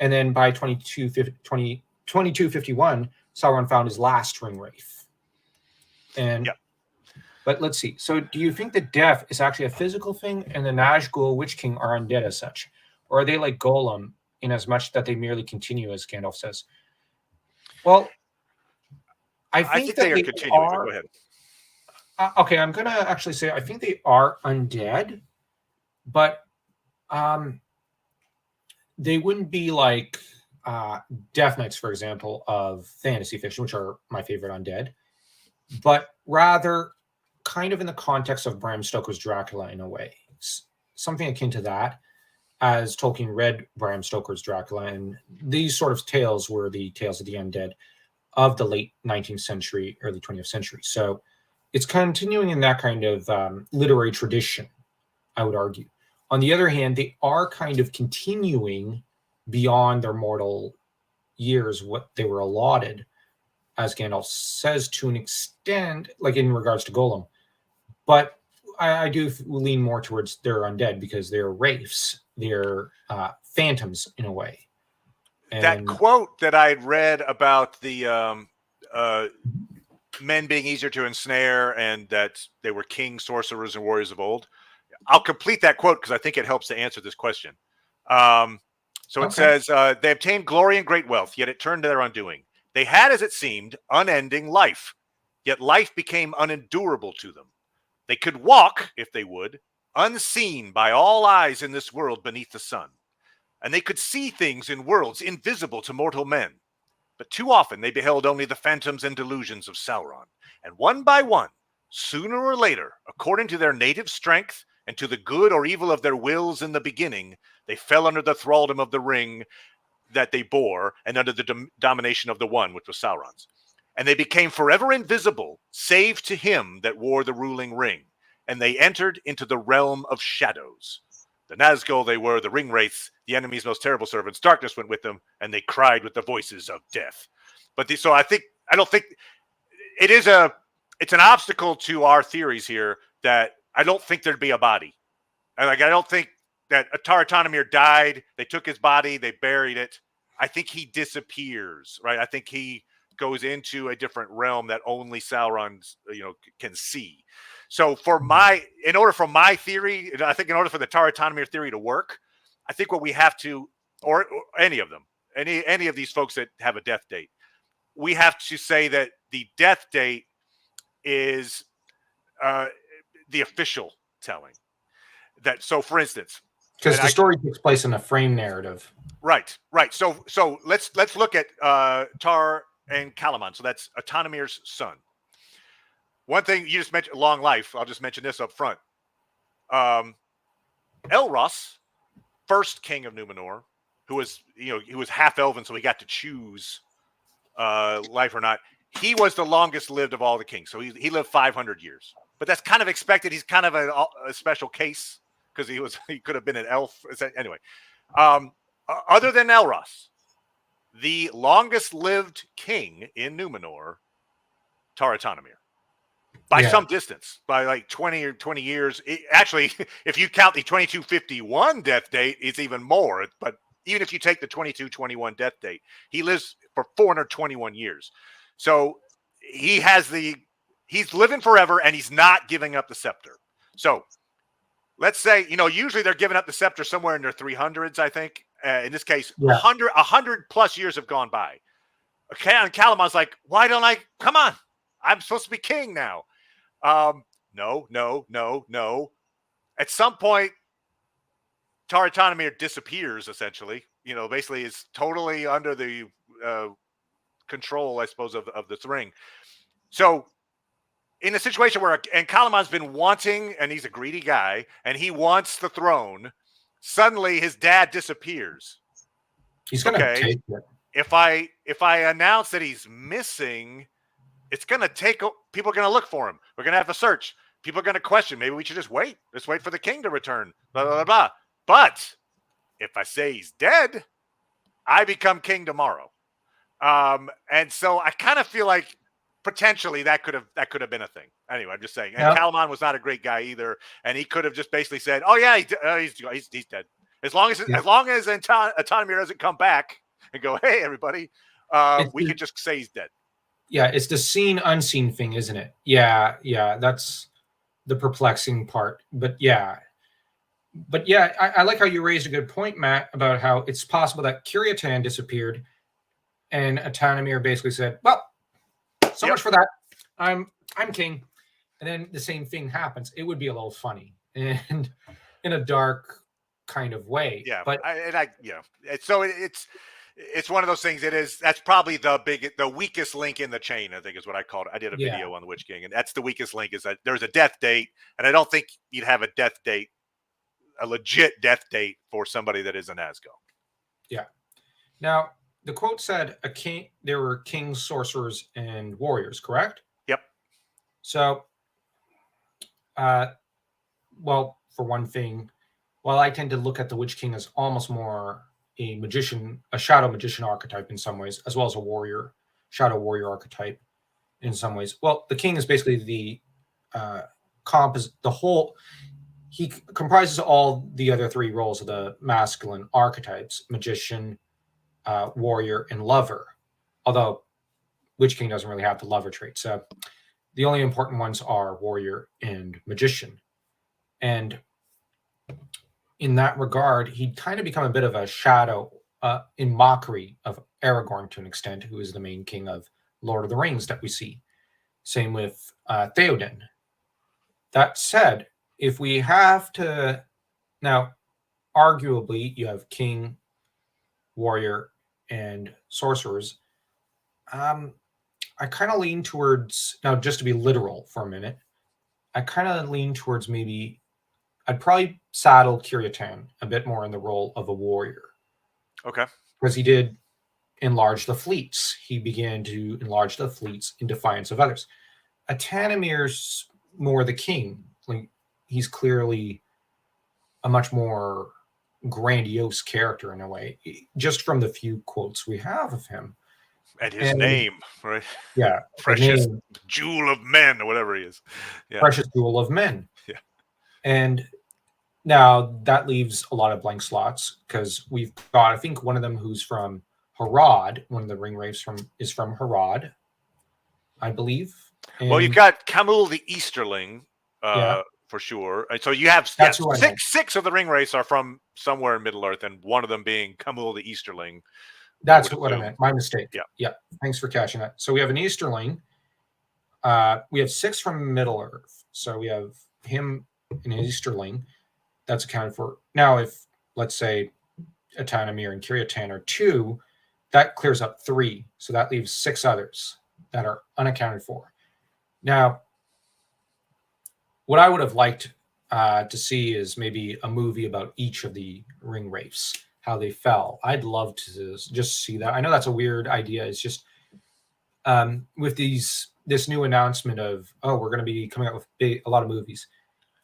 A: and then by 2251, Sauron found his last ring wraith. And but let's see. So do you think that death is actually a physical thing and the Nazgul Witch King are undead as such? Or are they like Golem in as much that they merely continue, as Gandalf says? Well, I think that
B: they are continuing. Go ahead.
A: Okay, I'm going to actually say I think they are undead, but they wouldn't be like Death Knights, for example, of fantasy fiction, which are my favorite undead, but rather kind of in the context of Bram Stoker's Dracula in a way. Something akin to that, as Tolkien read Bram Stoker's Dracula, and these sort of tales were the tales of the undead of the late 19th century, early 20th century. So it's continuing in that kind of literary tradition, I would argue. On the other hand, they are kind of continuing beyond their mortal years what they were allotted, as Gandalf says, to an extent, like in regards to Golem. But I do lean more towards they're undead because they're wraiths. They're phantoms in a way. And
B: that quote that I'd read about the men being easier to ensnare and that they were kings, sorcerers, and warriors of old. I'll complete that quote because I think it helps to answer this question. It says, they obtained glory and great wealth, yet it turned to their undoing. They had, as it seemed, unending life, yet life became unendurable to them. They could walk, if they would, unseen by all eyes in this world beneath the sun. And they could see things in worlds invisible to mortal men. But too often they beheld only the phantoms and delusions of Sauron. And one by one, sooner or later, according to their native strength and to the good or evil of their wills in the beginning, they fell under the thraldom of the ring that they bore and under the domination of the one, which was Sauron's. And they became forever invisible, save to him that wore the ruling ring. And they entered into the realm of shadows. The Nazgul they were, the ring wraiths, the enemy's most terrible servants. Darkness went with them, and they cried with the voices of death. So I don't think it is it's an obstacle to our theories here that I don't think there'd be a body. I don't think that Atar Tanamir died. They took his body, they buried it. I think he disappears, right? I think he goes into a different realm that only Sauron, can see. So in order for my theory, I think in order for the Tar Tanamir theory to work, I think what we have to, or any of them, any of these folks that have a death date, we have to say that the death date is the official telling. So for instance,
A: because the story takes place in a frame narrative.
B: Right. So let's look at Tar and Kalaman. So that's Atanamir's son. One thing you just mentioned, long life. I'll just mention this up front. Elros, first king of Numenor, who was half elven, so he got to choose life or not. he was the longest lived of all the kings. So he lived 500 years. But that's kind of expected. He's kind of a special case because he could have been an elf. Anyway, other than Elros, the longest lived king in Numenor, Taratanamir. By some distance, by like 20 years. Actually, if you count the 2251 death date, it's even more. But even if you take the 2221 death date, he lives for 421 years. So he's living forever, and he's not giving up the scepter. So let's say, usually they're giving up the scepter somewhere in their 300s, I think. In this case, 100 plus years have gone by. Okay, and Calamon's like, why don't I? Come on, I'm supposed to be king now. No. At some point, Taratanamir disappears, essentially. Basically is totally under the control, I suppose, of this ring. So in a situation where, and Calamon's been wanting, and he's a greedy guy, and he wants the throne, suddenly his dad disappears.
A: He's going to take it.
B: If I announce that he's missing, it's going to take, people are going to look for him. We're going to have to search. People are going to question. Maybe we should just wait. Let's wait for the king to return. Blah, blah, blah, blah. But if I say he's dead, I become king tomorrow. And so I kind of feel like potentially that could have been a thing. Anyway, I'm just saying. And Calamon was not a great guy either. And he could have just basically said, oh yeah, he's dead. As long as Autonomy doesn't come back and go, hey, everybody, we could just say he's dead.
A: Yeah, it's the seen unseen thing, isn't it? Yeah, that's the perplexing part. But yeah, I like how you raised a good point, Matt, about how it's possible that Kiryatan disappeared, and Autonomir basically said, "Well, so much for that. I'm king," and then the same thing happens. It would be a little funny and in a dark kind of way.
B: Yeah, but so it's one of those things. That's probably the weakest link in the chain, I think is what I called it. I did a video on the Witch King, and that's the weakest link, is that there's a death date, and I don't think you'd have a death date, a legit death date for somebody that is a Nazgul.
A: Yeah. Now, the quote said there were kings, sorcerers, and warriors, correct?
B: Yep.
A: So, well, for one thing, while I tend to look at the Witch King as almost more a magician, a shadow magician archetype in some ways, as well as a shadow warrior archetype in some ways. Well, the king is basically the he comprises all the other three roles of the masculine archetypes: magician, warrior, and lover. Although Witch King doesn't really have the lover trait. So the only important ones are warrior and magician. And in that regard, he'd kind of become a bit of a shadow in mockery of Aragorn to an extent, who is the main king of Lord of the Rings that we see. Same with Theoden. That said, if we have to... Now, arguably, you have king, warrior, and sorcerers. I kind of lean towards... Now, just to be literal for a minute, I kind of lean towards maybe... I'd probably saddle Kiryatan a bit more in the role of a warrior.
B: Okay.
A: Because he did enlarge the fleets. He began to enlarge the fleets in defiance of others. Atanamir's more the king. Like, he's clearly a much more grandiose character in a way, just from the few quotes we have of him.
B: And his name, right?
A: Yeah.
B: Precious jewel of men, or whatever he is. Yeah.
A: Precious jewel of men.
B: Yeah.
A: And now that leaves a lot of blank slots, because we've got, I think, one of them who's from Harad. One of the ring wraiths is from Harad, I believe. And
B: well, you've got Camul the Easterling, for sure. And so you have six of the ring wraiths are from somewhere in Middle Earth, and one of them being Camul the Easterling.
A: That's what I meant. My mistake.
B: Yeah.
A: Thanks for catching that. So we have an Easterling. We have 6 from Middle Earth. So we have him and an Easterling. That's accounted for. Now, if, let's say, Atanamir and Kiryatan are 2, that clears up 3. So that leaves 6 others that are unaccounted for. Now, what I would have liked to see is maybe a movie about each of the ring wraiths, how they fell. I'd love to just see that. I know that's a weird idea. It's just, with this new announcement of, oh, we're going to be coming out with a lot of movies.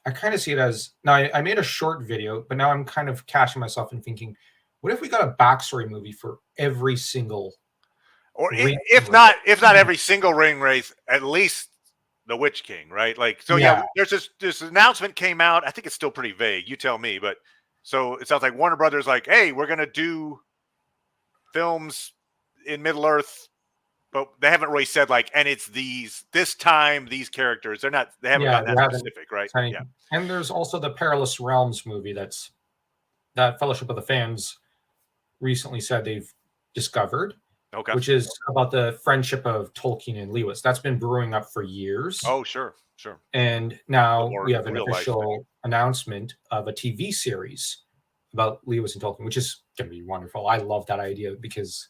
A: I kind of see it as, now I made a short video, but now I'm kind of catching myself and thinking, what if we got a backstory movie for every single
B: Or
A: ring?
B: if not every single ring race, at least the Witch King, right? Like, so yeah,
A: Yeah.
B: there's this announcement came out. I think it's still pretty vague. You tell me, but so it sounds like Warner Brothers like, hey, we're gonna do films in Middle Earth, but they haven't really said like, and it's this time these characters. They haven't
A: Yeah,
B: gotten that specific, right?
A: Tiny.
B: Yeah.
A: And there's also the Perilous Realms movie that Fellowship of the Fans recently said they've discovered,
B: Okay.
A: which is about the friendship of Tolkien and Lewis. That's been brewing up for years.
B: Oh, sure.
A: And now
B: More
A: we have an
B: real-life
A: official announcement of a TV series about Lewis and Tolkien, which is going to be wonderful. I love that idea because,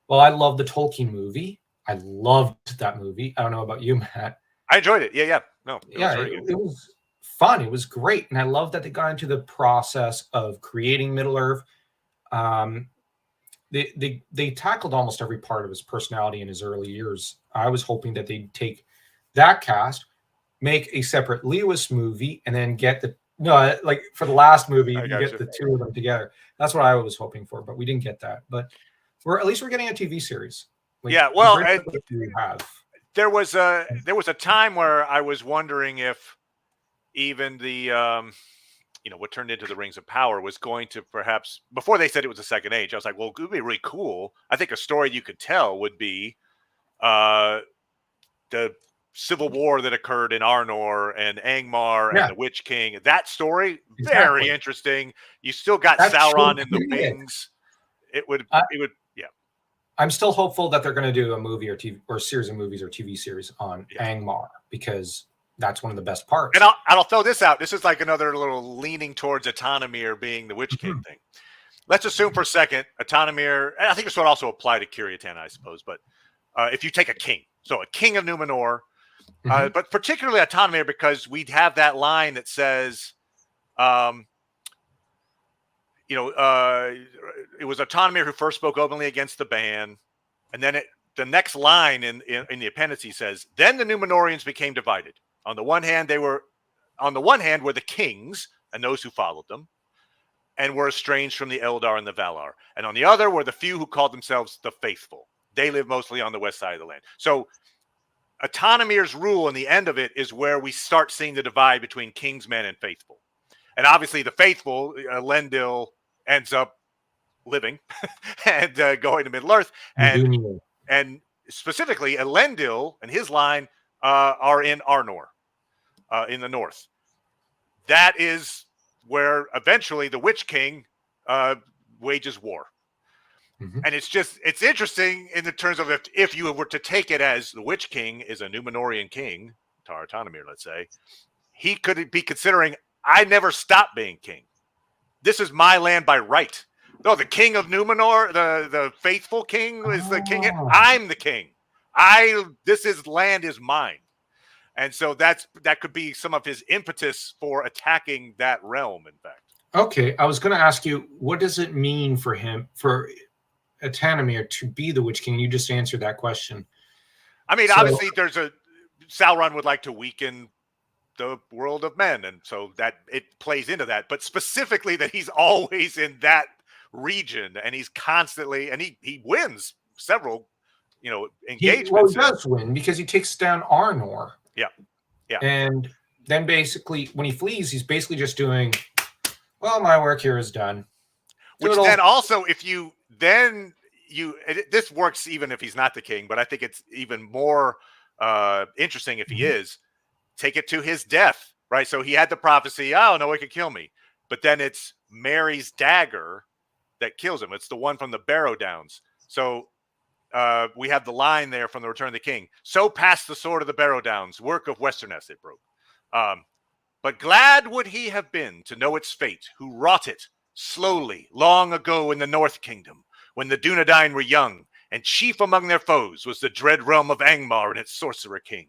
A: well, I love the Tolkien movie. I loved that movie. I don't know about you, Matt.
B: I enjoyed it. Yeah. No,
A: It was fun. It was great. And I love that they got into the process of creating Middle-earth. They tackled almost every part of his personality in his early years. I was hoping that they'd take that cast, make a separate Lewis movie, and then get like for the last movie, you get the two of them together. That's what I was hoping for, but we didn't get that. But at least we're getting a TV series.
B: Like, yeah, well, there was a time where I was wondering if even the what turned into the Rings of Power was going to perhaps, before they said it was a second age, I was like, well, it would be really cool. I think a story you could tell would be the civil war that occurred in Arnor and Angmar and the Witch King. That story, very interesting. You still got Sauron in the wings. It would, yeah.
A: I'm still hopeful that they're going to do a movie or a series of movies or TV series on Angmar, because that's one of the best parts.
B: And I'll throw this out. This is like another little leaning towards Autonomir being the Witch King thing. Let's assume for a second, Autonomir, and I think this would also apply to Kiriatan, I suppose, but if you take a king, so a king of Numenor, but particularly Autonomir, because we'd have that line that says, it was Autonomir who first spoke openly against the ban, and then the next line in the appendice says, then the Numenorians became divided. On the one hand were the kings and those who followed them, and were estranged from the Eldar and the Valar. And on the other were the few who called themselves the faithful. They live mostly on the west side of the land. So Autonomir's rule in the end of it is where we start seeing the divide between kingsmen and faithful. And obviously the faithful, Elendil, ends up living and going to Middle-earth. And specifically, Elendil and his line are in Arnor, in the north. That is where eventually the Witch King wages war. And it's interesting in the terms of if you were to take it as the Witch King is a Numenorian king, Tar Autonomir, let's say, he could be considering, I never stopped being king. This is my land by right. No, the king of Numenor, the faithful king is the king. I'm the king. Land is mine. And so that could be some of his impetus for attacking that realm, in fact.
A: Okay, I was going to ask you, what does it mean for Autonomir to be the Witch King? You just answered that question.
B: I mean, obviously, Sauron would like to weaken the world of men, and so that it plays into that. But specifically, that he's always in that region, and he's constantly, and he wins several, engagements.
A: He does win because he takes down Arnor.
B: Yeah.
A: And then basically, when he flees, he's basically just doing, well, my work here is done.
B: Which then also, this works even if he's not the king, but I think it's even more interesting if he is. Take it to his death, right? So he had the prophecy, oh, no one can kill me. But then it's Mary's dagger that kills him. It's the one from the Barrow Downs. So we have the line there from the Return of the King. So passed the sword of the Barrow Downs, work of Westerness it broke. But glad would he have been to know its fate, who wrought it slowly, long ago in the North Kingdom, when the Dunedain were young, and chief among their foes was the dread realm of Angmar and its sorcerer king.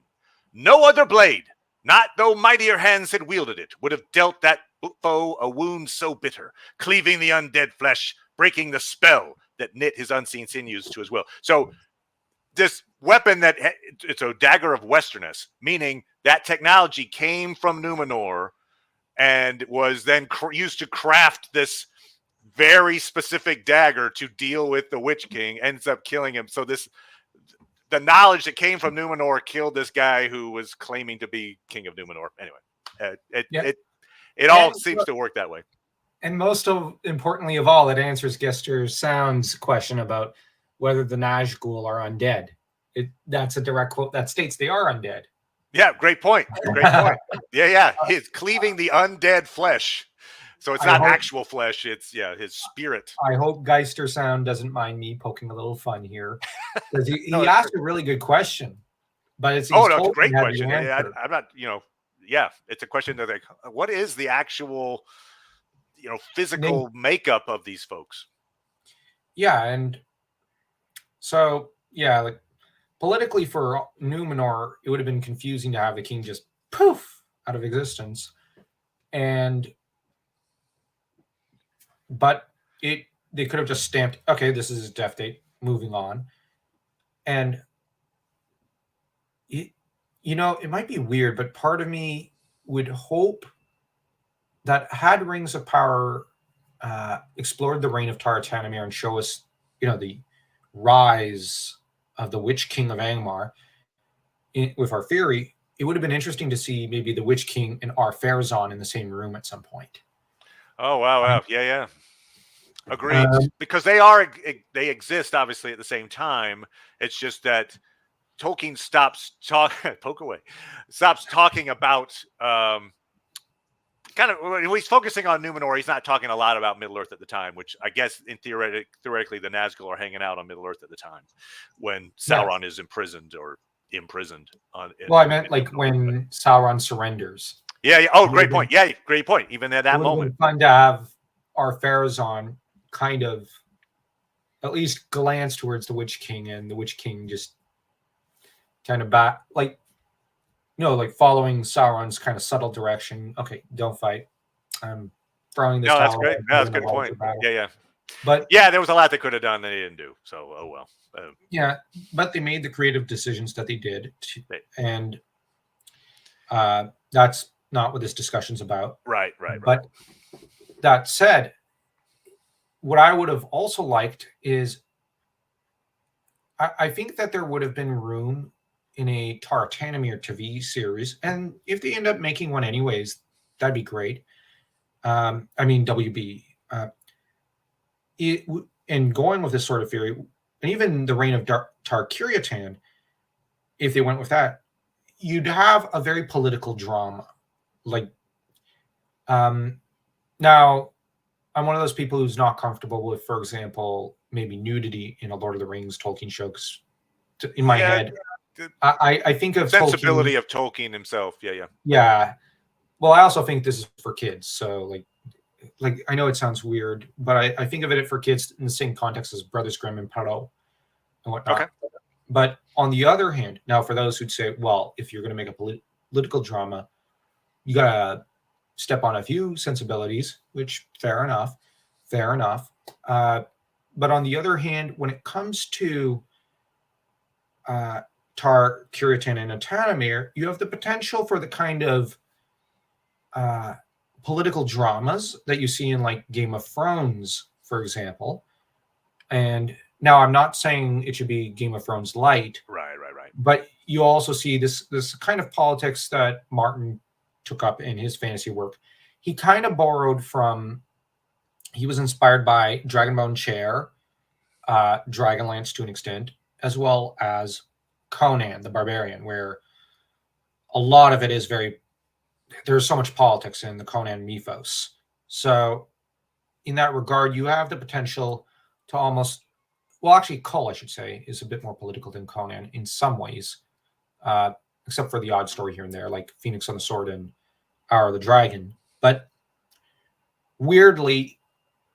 B: No other blade, not though mightier hands had wielded it, would have dealt that foe a wound so bitter, cleaving the undead flesh, breaking the spell that knit his unseen sinews to his will. So this weapon that it's a dagger of Westerness, meaning that technology came from Numenor and was then used to craft this very specific dagger to deal with the Witch King, ends up killing him. So the knowledge that came from Numenor killed this guy who was claiming to be king of Numenor. Anyway, it all seems to work that way.
A: And most importantly of all, it answers Gester Sound's question about whether the Nazgul are undead. That's a direct quote that states they are undead.
B: Yeah, great point. Great point. Yeah. He's cleaving the undead flesh. So it's not actual flesh. It's, his spirit.
A: I hope Geister Sound doesn't mind me poking a little fun here. Because he asked a really good question. But it's
B: a great question. I'm not, it's a question that what is the actual, physical makeup of these folks?
A: Yeah, and so, like, politically for Numenor, it would have been confusing to have the king just poof out of existence. But they could have just stamped, okay, this is his death date, moving on. And, it might be weird, but part of me would hope that had Rings of Power explored the reign of Tar-Tanemir and show us, the rise of the Witch King of Angmar with our theory, it would have been interesting to see maybe the Witch King and Ar-Pharazôn in the same room at some point.
B: Oh, wow. Yeah. Agreed. Because they exist obviously at the same time. It's just that Tolkien stops talking about kind of when he's focusing on Numenor. He's not talking a lot about Middle Earth at the time, which I guess in theoretically the Nazgul are hanging out on Middle Earth at the time when Sauron is imprisoned. I meant like when Sauron surrenders. Yeah. Oh, great point. Yeah, great point. Even at that moment,
A: fun to have Ar-Pharazôn kind of at least glance towards the Witch King, and the Witch King just kind of following Sauron's kind of subtle direction. Okay, don't fight. I'm throwing this.
B: No, that's great. That's a good point. Yeah.
A: But
B: there was a lot they could have done that they didn't do. So, oh well.
A: But they made the creative decisions that they did, and that's not what this discussion's about.
B: Right.
A: But that said, what I would have also liked is I think that there would have been room in a Tar-Tanemir TV series, and if they end up making one anyways, that'd be great. WB. And going with this sort of theory, and even the reign of Tar-Kiryatan, if they went with that, you'd have a very political drama. Now, I'm one of those people who's not comfortable with, for example, maybe nudity in a Lord of the Rings Tolkien show. In my head, I think of
B: sensibility of Tolkien himself.
A: Yeah. Well, I also think this is for kids. So I know it sounds weird, but I think of it for kids in the same context as Brothers Grimm and Perrault and whatnot. Okay. But on the other hand, now for those who'd say, well, if you're going to make a political drama, you got to step on a few sensibilities, which fair enough. But on the other hand, when it comes to Tar-Kiryatan and Tanemir, you have the potential for the kind of political dramas that you see in Game of Thrones, for example. And now I'm not saying it should be Game of Thrones light.
B: Right.
A: But you also see this kind of politics that Martin took up in his fantasy work. He kind of borrowed from, he was inspired by Dragonbone Chair, Dragonlance to an extent, as well as Conan the Barbarian, where a lot of it is there's so much politics in the Conan mythos. So in that regard, you have the potential to almost, Kull, I should say, is a bit more political than Conan in some ways, except for the odd story here and there, like Phoenix on the Sword and Hour of the Dragon. But weirdly,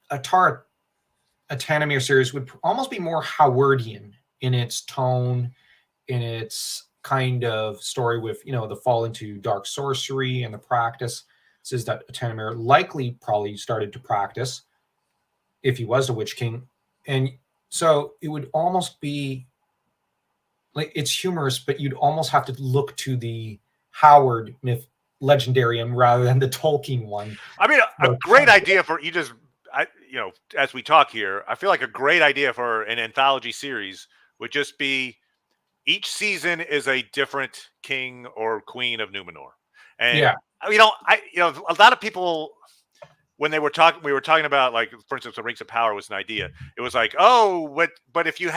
A: a Tanemir series would almost be more Howardian in its tone, in its kind of story with, the fall into dark sorcery and the practice. This is that Tanemir probably started to practice if he was the Witch King. And so it would almost be like it's humorous, but you'd almost have to look to the Howard myth legendarium rather than the Tolkien one.
B: I mean, a
A: So,
B: great idea for as we talk here, I feel like a great idea for an anthology series would just be each season is a different king or queen of Numenor. And
A: yeah,
B: a lot of people when we were talking about, like, for instance, the Rings of Power was an idea. It was like, oh, but if you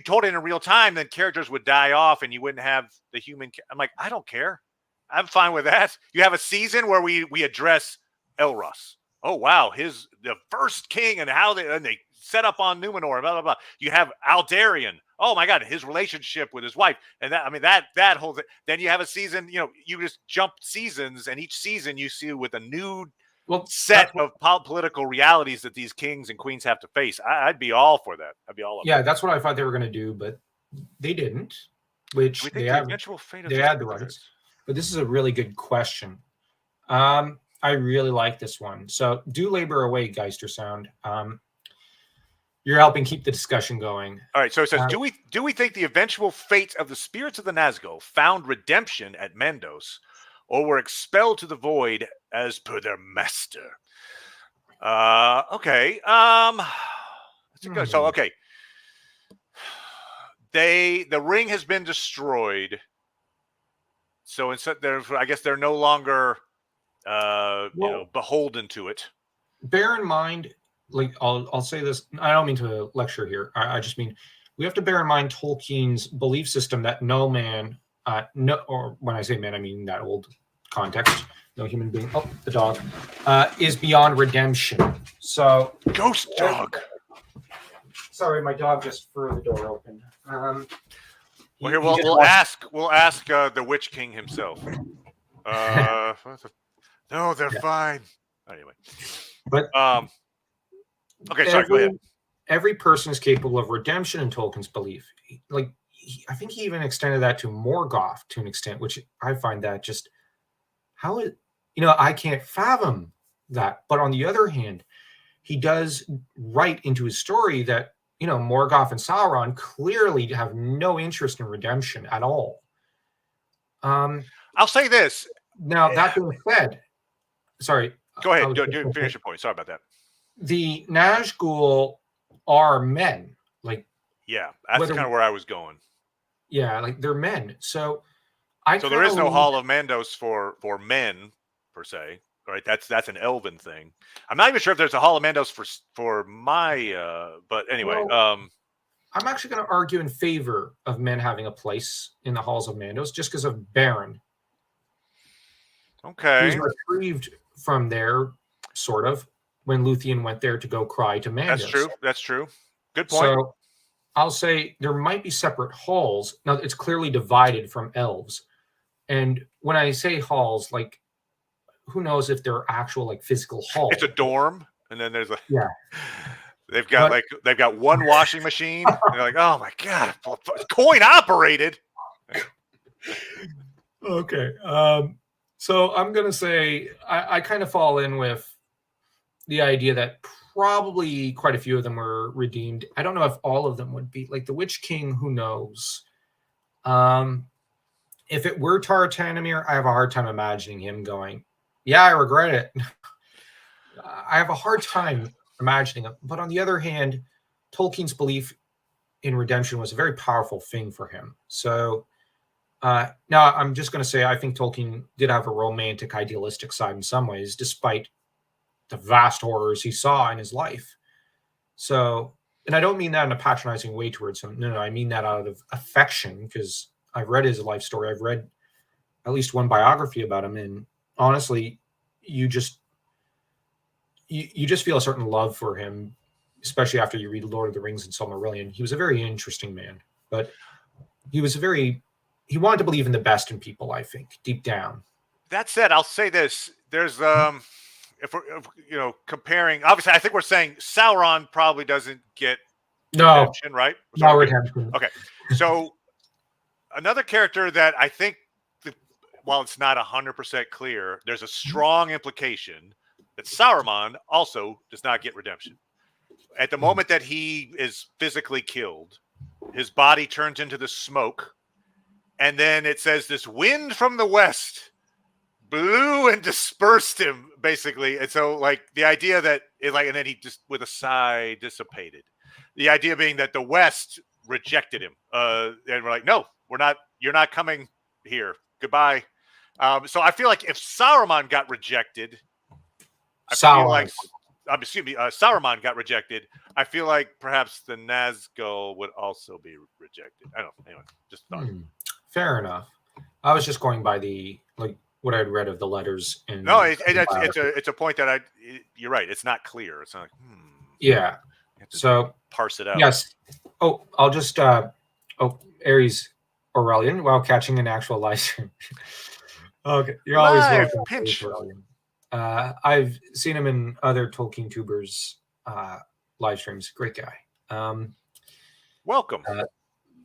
B: told it in real time, then characters would die off and you wouldn't have the human. I'm like, I don't care. I'm fine with that. You have a season where we address Elros. Oh wow, the first king and how they set up on Numenor, blah blah blah. You have Aldarion. Oh my God, his relationship with his wife, and that whole thing. Then you have a season. You just jump seasons, and each season you see with a new set of political realities that these kings and queens have to face. I'd be all for that. I'd be all up.
A: Yeah, that's what I thought they were going to do, but they didn't. Which they had the rights. But this is a really good question. I really like this one. So do labor away, Geister Sound. You're helping keep the discussion going.
B: All right. So it says, do we think the eventual fate of the spirits of the Nazgul found redemption at Mandos, or were expelled to the void as per their master? Okay. So okay. The ring has been destroyed. So instead, I guess they're no longer beholden to it.
A: Bear in mind, like I'll say this. I don't mean to lecture here. I just mean we have to bear in mind Tolkien's belief system that no man, or when I say man, I mean that old context. No human being. Oh, the dog is beyond redemption. So
B: ghost dog.
A: Sorry, my dog just threw the door open.
B: We'll ask the Witch King himself. No, they're fine. Anyway,
A: but
B: okay, sorry. Go ahead.
A: Every person is capable of redemption in Tolkien's belief. Like I think he even extended that to Morgoth to an extent, which I find that just I can't fathom that. But on the other hand, he does write into his story that Morgoth and Sauron clearly have no interest in redemption at all.
B: I'll say this.
A: Now, that being said, sorry.
B: Go ahead. Finish your point. Sorry about that.
A: The Nazgul are men.
B: Yeah, that's kind of where I was going.
A: Yeah, they're men. So
B: there is no Hall of Mandos for men, per se. Right, that's an elven thing. I'm not even sure if there's a Hall of Mandos for my. But anyway,
A: I'm actually going to argue in favor of men having a place in the Halls of Mandos, just because of Beren.
B: Okay,
A: he was retrieved from there, sort of, when Luthien went there to go cry to Mandos.
B: That's true. Good point.
A: So I'll say there might be separate halls. Now it's clearly divided from elves, and when I say halls, who knows if they're actual physical halls?
B: It's a dorm, and then there's
A: yeah.
B: They've got one washing machine. And they're like, oh my God, coin operated.
A: Okay, so I'm gonna say I kind of fall in with the idea that probably quite a few of them were redeemed. I don't know if all of them would be. Like the Witch King, who knows? If it were Tar-Tanemir, I have a hard time imagining him going, yeah, I regret it. I have a hard time imagining it. But on the other hand, Tolkien's belief in redemption was a very powerful thing for him. So now I'm just going to say I think Tolkien did have a romantic, idealistic side in some ways, despite the vast horrors he saw in his life. So, and I don't mean that in a patronizing way towards him. No, I mean that out of affection, because I've read his life story. I've read at least one biography about him, and honestly, you just feel a certain love for him, especially after you read Lord of the Rings and Silmarillion. He was a very interesting man, but he wanted to believe in the best in people, I think, deep down.
B: That said, I'll say this. There's if we're comparing, obviously I think we're saying Sauron probably doesn't get redemption, right?
A: No redemption.
B: Okay. So another character that I think, while it's not 100% clear, there's a strong implication that Saruman also does not get redemption. At the moment that he is physically killed, his body turns into the smoke And then it says this wind from the west blew and dispersed him, basically. And so, like, the idea that it, like, and then he just with a sigh dissipated. The idea being that the West rejected him, and we're like, no, we're not. You're not coming here. Goodbye. So I feel like if Saruman got rejected, Saruman got rejected, I feel like perhaps the Nazgul would also be rejected. I don't know. Anyway, just thought.
A: Fair enough. I was just going by the what I'd read of the letters.
B: No, it's a point that you're right. It's not clear. It's not like,
A: yeah. So
B: parse it out.
A: Yes. Oh, I'll just Aries Aurelian while catching an actual live stream. Okay, you're always welcome.
B: Pinch.
A: Aurelian. I've seen him in other Tolkien tubers live streams. Great guy.
B: Welcome.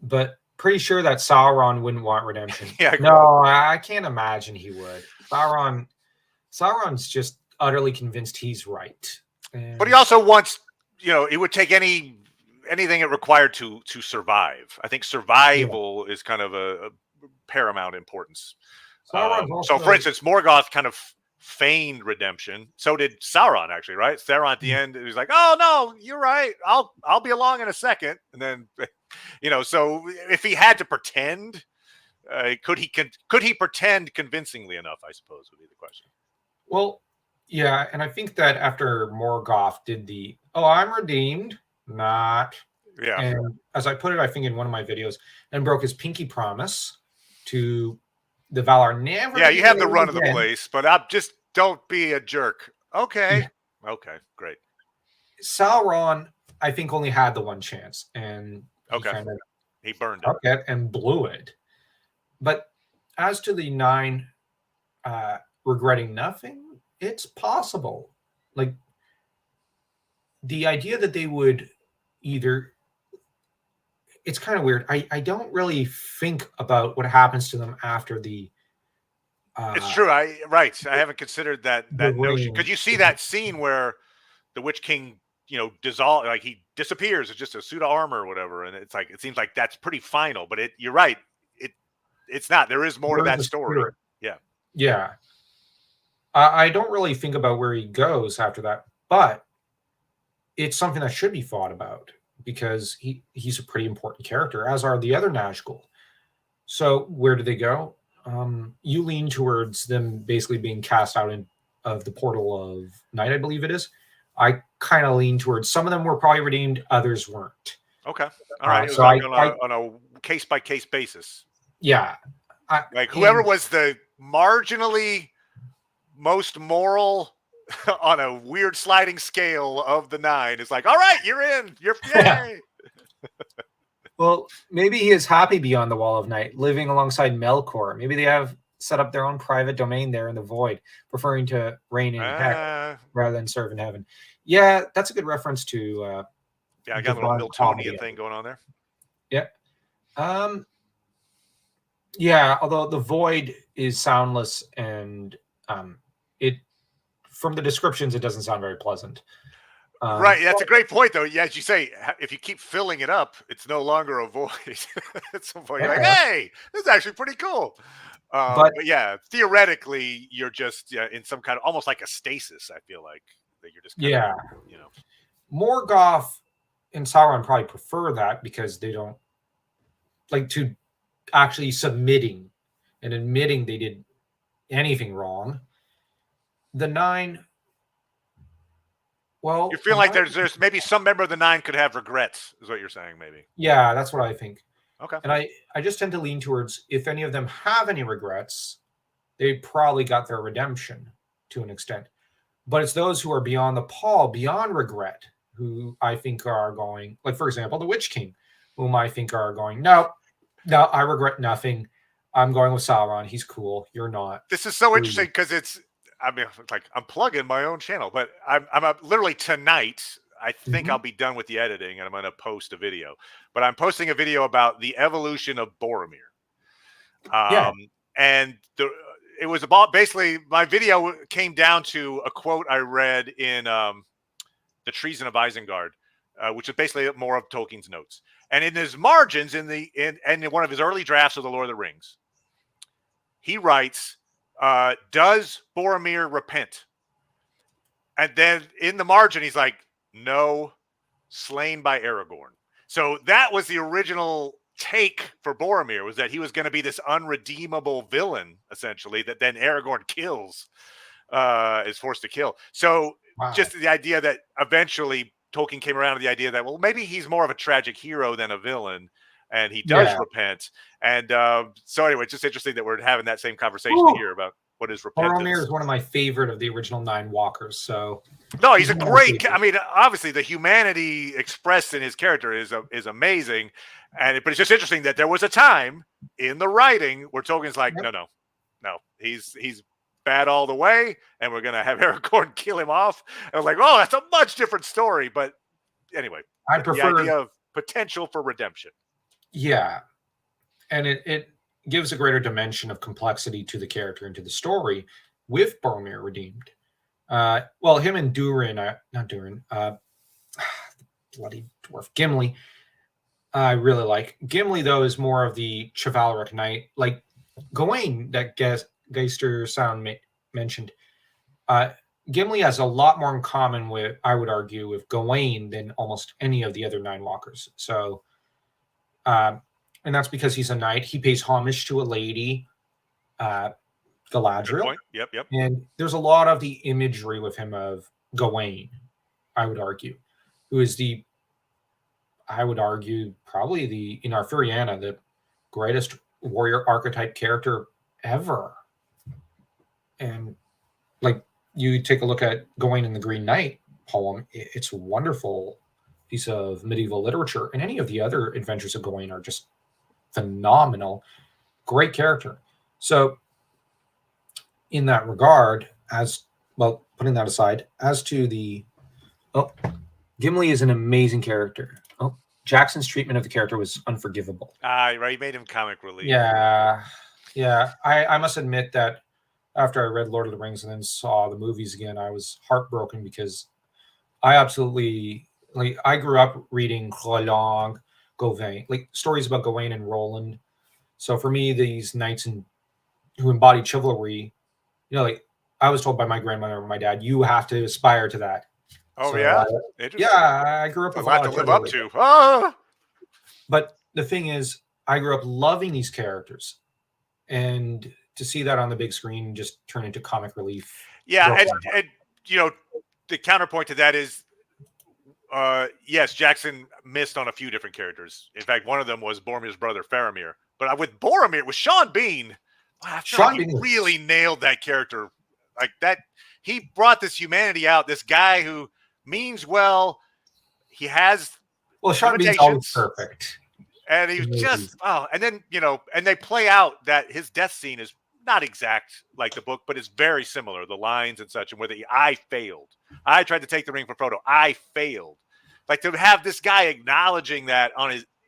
A: But pretty sure that Sauron wouldn't want redemption.
B: Yeah.
A: No, I can't imagine he would. Sauron's just utterly convinced he's right.
B: But he also wants, it would take anything it required to survive. I think survival is kind of a paramount importance. So, for instance, Morgoth kind of feigned redemption. So did Sauron, actually, right? Sauron at the end, he was like, "Oh no, you're right. I'll be along in a second." And then, so if he had to pretend, could he pretend convincingly enough? I suppose would be the question.
A: Well, yeah, and I think that after Morgoth did the I'm redeemed, not.
B: Yeah.
A: And as I put it, I think in one of my videos, and broke his pinky promise to the Valar never.
B: Yeah, you have the run of the place, but just don't be a jerk. Okay. Yeah. Okay, great.
A: Sauron, I think, only had the one chance, and
B: he burned
A: it and blew it. But as to the 9 regretting nothing, it's possible. Like, the idea that they would either, it's kind of weird. I don't really think about what happens to them after the
B: it's true. I haven't considered that notion. Could you see that scene where the Witch King, dissolve, like he disappears? It's just a suit of armor or whatever, and it's like, it seems like that's pretty final. But you're right. It's not. There is more to that story. Spirit. Yeah.
A: Yeah. I don't really think about where he goes after that, but it's something that should be thought about because he's a pretty important character, as are the other Nazgul. So where do they go? You lean towards them basically being cast out of the portal of night, I believe it is. I kind of lean towards some of them were probably redeemed, others weren't.
B: Okay. All right.
A: So
B: on a case-by-case basis.
A: Yeah.
B: Like whoever was the marginally most moral on a weird sliding scale of the 9 is like, all right, you're in. You're yay.
A: Well, maybe he is happy beyond the Wall of Night, living alongside Melkor. Maybe they have set up their own private domain there in the void, preferring to reign in heck rather than serve in heaven. Yeah, that's a good reference to
B: I got a little Miltonian thing going on there.
A: Yeah. Yeah, although the void is soundless and it from the descriptions it doesn't sound very pleasant.
B: Right, that's a great point, though. Yeah, as you say, if you keep filling it up, it's no longer a void. At some point, you're like, hey, this is actually pretty cool. But yeah, theoretically, you're just in some kind of almost like a stasis. I feel like that you're just
A: Morgoth and Sauron probably prefer that because they don't like to actually submitting and admitting they did anything wrong. The 9. Well,
B: you feel like there's maybe some member of the 9 could have regrets, is what you're saying, maybe.
A: Yeah, that's what I think.
B: Okay.
A: And I just tend to lean towards if any of them have any regrets, they probably got their redemption to an extent. But it's those who are beyond the pall, beyond regret, who I think are going, like, for example, the Witch King, whom I think are going, no, I regret nothing. I'm going with Sauron. He's cool. You're not.
B: This is so interesting because I'm plugging my own channel, but I'm literally tonight. I think I'll be done with the editing and I'm going to post a video. But I'm posting a video about the evolution of Boromir. And it was about basically my video came down to a quote I read in The Treason of Isengard, which is basically more of Tolkien's notes. And in his margins, in one of his early drafts of the Lord of the Rings, he writes, "Does Boromir repent?" And then in the margin, he's like, "No, slain by Aragorn." So that was the original take for Boromir, was that he was going to be this unredeemable villain, essentially, that then Aragorn kills, is forced to kill. So
A: Wow.
B: just the idea that eventually Tolkien came around to the idea that, well, maybe he's more of a tragic hero than a villain, and he does repent. And so anyway, it's just interesting that we're having that same conversation here about what is repentance.
A: Boromir is one of my favorite of the original 9 Walkers. So
B: no, he's a great. I mean, obviously, the humanity expressed in his character is amazing, but it's just interesting that there was a time in the writing where Tolkien's like, no, he's bad all the way, and we're gonna have Aragorn kill him off. And I was like, oh, that's a much different story. But anyway,
A: I prefer
B: the idea of potential for redemption.
A: Yeah, and it gives a greater dimension of complexity to the character and to the story with Boromir redeemed. Well, him and Durin, not Durin, bloody dwarf Gimli, I really like. Gimli, though, is more of the chivalric knight, like Gawain that Geister Sound mentioned. Gimli has a lot more in common with, I would argue, with Gawain than almost any of the other 9 Walkers. So, and that's because he's a knight. He pays homage to a lady, Galadriel.
B: Yep.
A: And there's a lot of the imagery with him of Gawain, I would argue, who is probably in Arthuriana, the greatest warrior archetype character ever. And like, you take a look at Gawain in the Green Knight poem, it's a wonderful piece of medieval literature. And any of the other adventures of Gawain are just phenomenal. Great character. So in that regard, putting that aside, as to Gimli is an amazing character. Jackson's treatment of the character was unforgivable.
B: Right, he made him comic relief.
A: Yeah. I must admit that after I read Lord of the Rings and then saw the movies again, I was heartbroken because I absolutely, I grew up reading Roland, Gawain, stories about Gawain and Roland. So for me, these knights who embodied chivalry, I was told by my grandmother and my dad, you have to aspire to that.
B: Oh,
A: so,
B: yeah?
A: I grew up with
B: a lot to live up to. Ah!
A: But the thing is, I grew up loving these characters. And to see that on the big screen just turn into comic relief.
B: Yeah, and the counterpoint to that is, yes, Jackson missed on a few different characters. In fact, one of them was Boromir's brother, Faramir. But with Boromir, with Sean Bean, I feel like he really nailed that character. Like that, he brought this humanity out. This guy who means well. He has
A: Sean Bean's always perfect.
B: And he was just, and then, and they play out that his death scene is not exact like the book, but it's very similar, the lines and such, and where I failed. I tried to take the ring from Frodo. I failed. Like, to have this guy acknowledging that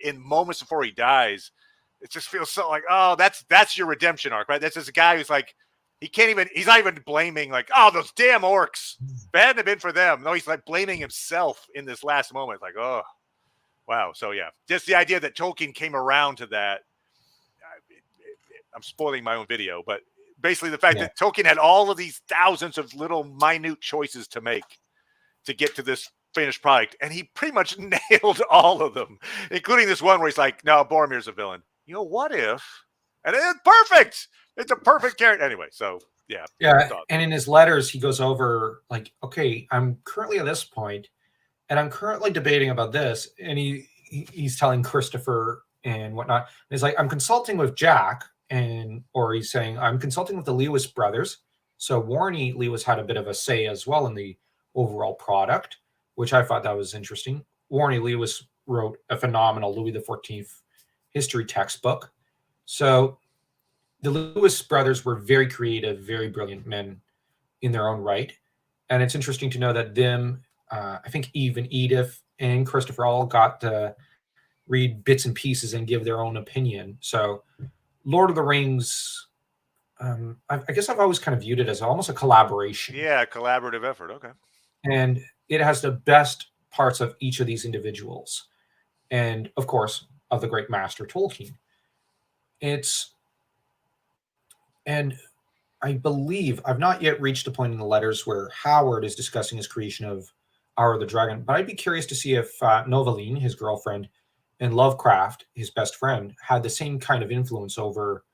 B: in moments before he dies, it just feels so like, oh, that's your redemption arc, right? That's just a guy who's like, he's not even blaming, like, oh, those damn orcs. If it hadn't been for them. No, he's like blaming himself in this last moment. Like, oh, wow. So yeah, just the idea that Tolkien came around to that. I'm spoiling my own video, but basically the fact that Tolkien had all of these thousands of little minute choices to make to get to this finished product, and he pretty much nailed all of them, including this one where he's like, no, Boromir's a villain. What if? And it's perfect. It's a perfect character. Anyway, so yeah.
A: And in his letters, he goes over like, okay, I'm currently at this point, and I'm currently debating about this, and he's telling Christopher and whatnot. And he's like, I'm consulting with Jack, or he's saying, I'm consulting with the Lewis brothers. So Warnie Lewis had a bit of a say as well in the overall product, which I thought that was interesting. Warnie Lewis wrote a phenomenal Louis XIV history textbook. So the Lewis brothers were very creative, very brilliant men in their own right. And it's interesting to know that I think even Edith and Christopher all got to read bits and pieces and give their own opinion. So Lord of the Rings, I guess I've always kind of viewed it as almost a collaboration.
B: Yeah, collaborative effort. Okay.
A: And it has the best parts of each of these individuals. and of course of the great master Tolkien. It's and I believe I've not yet reached a point in the letters where Howard is discussing his creation of Hour of the Dragon, but I'd be curious to see if Novaline, his girlfriend, and Lovecraft, his best friend, had the same kind of influence over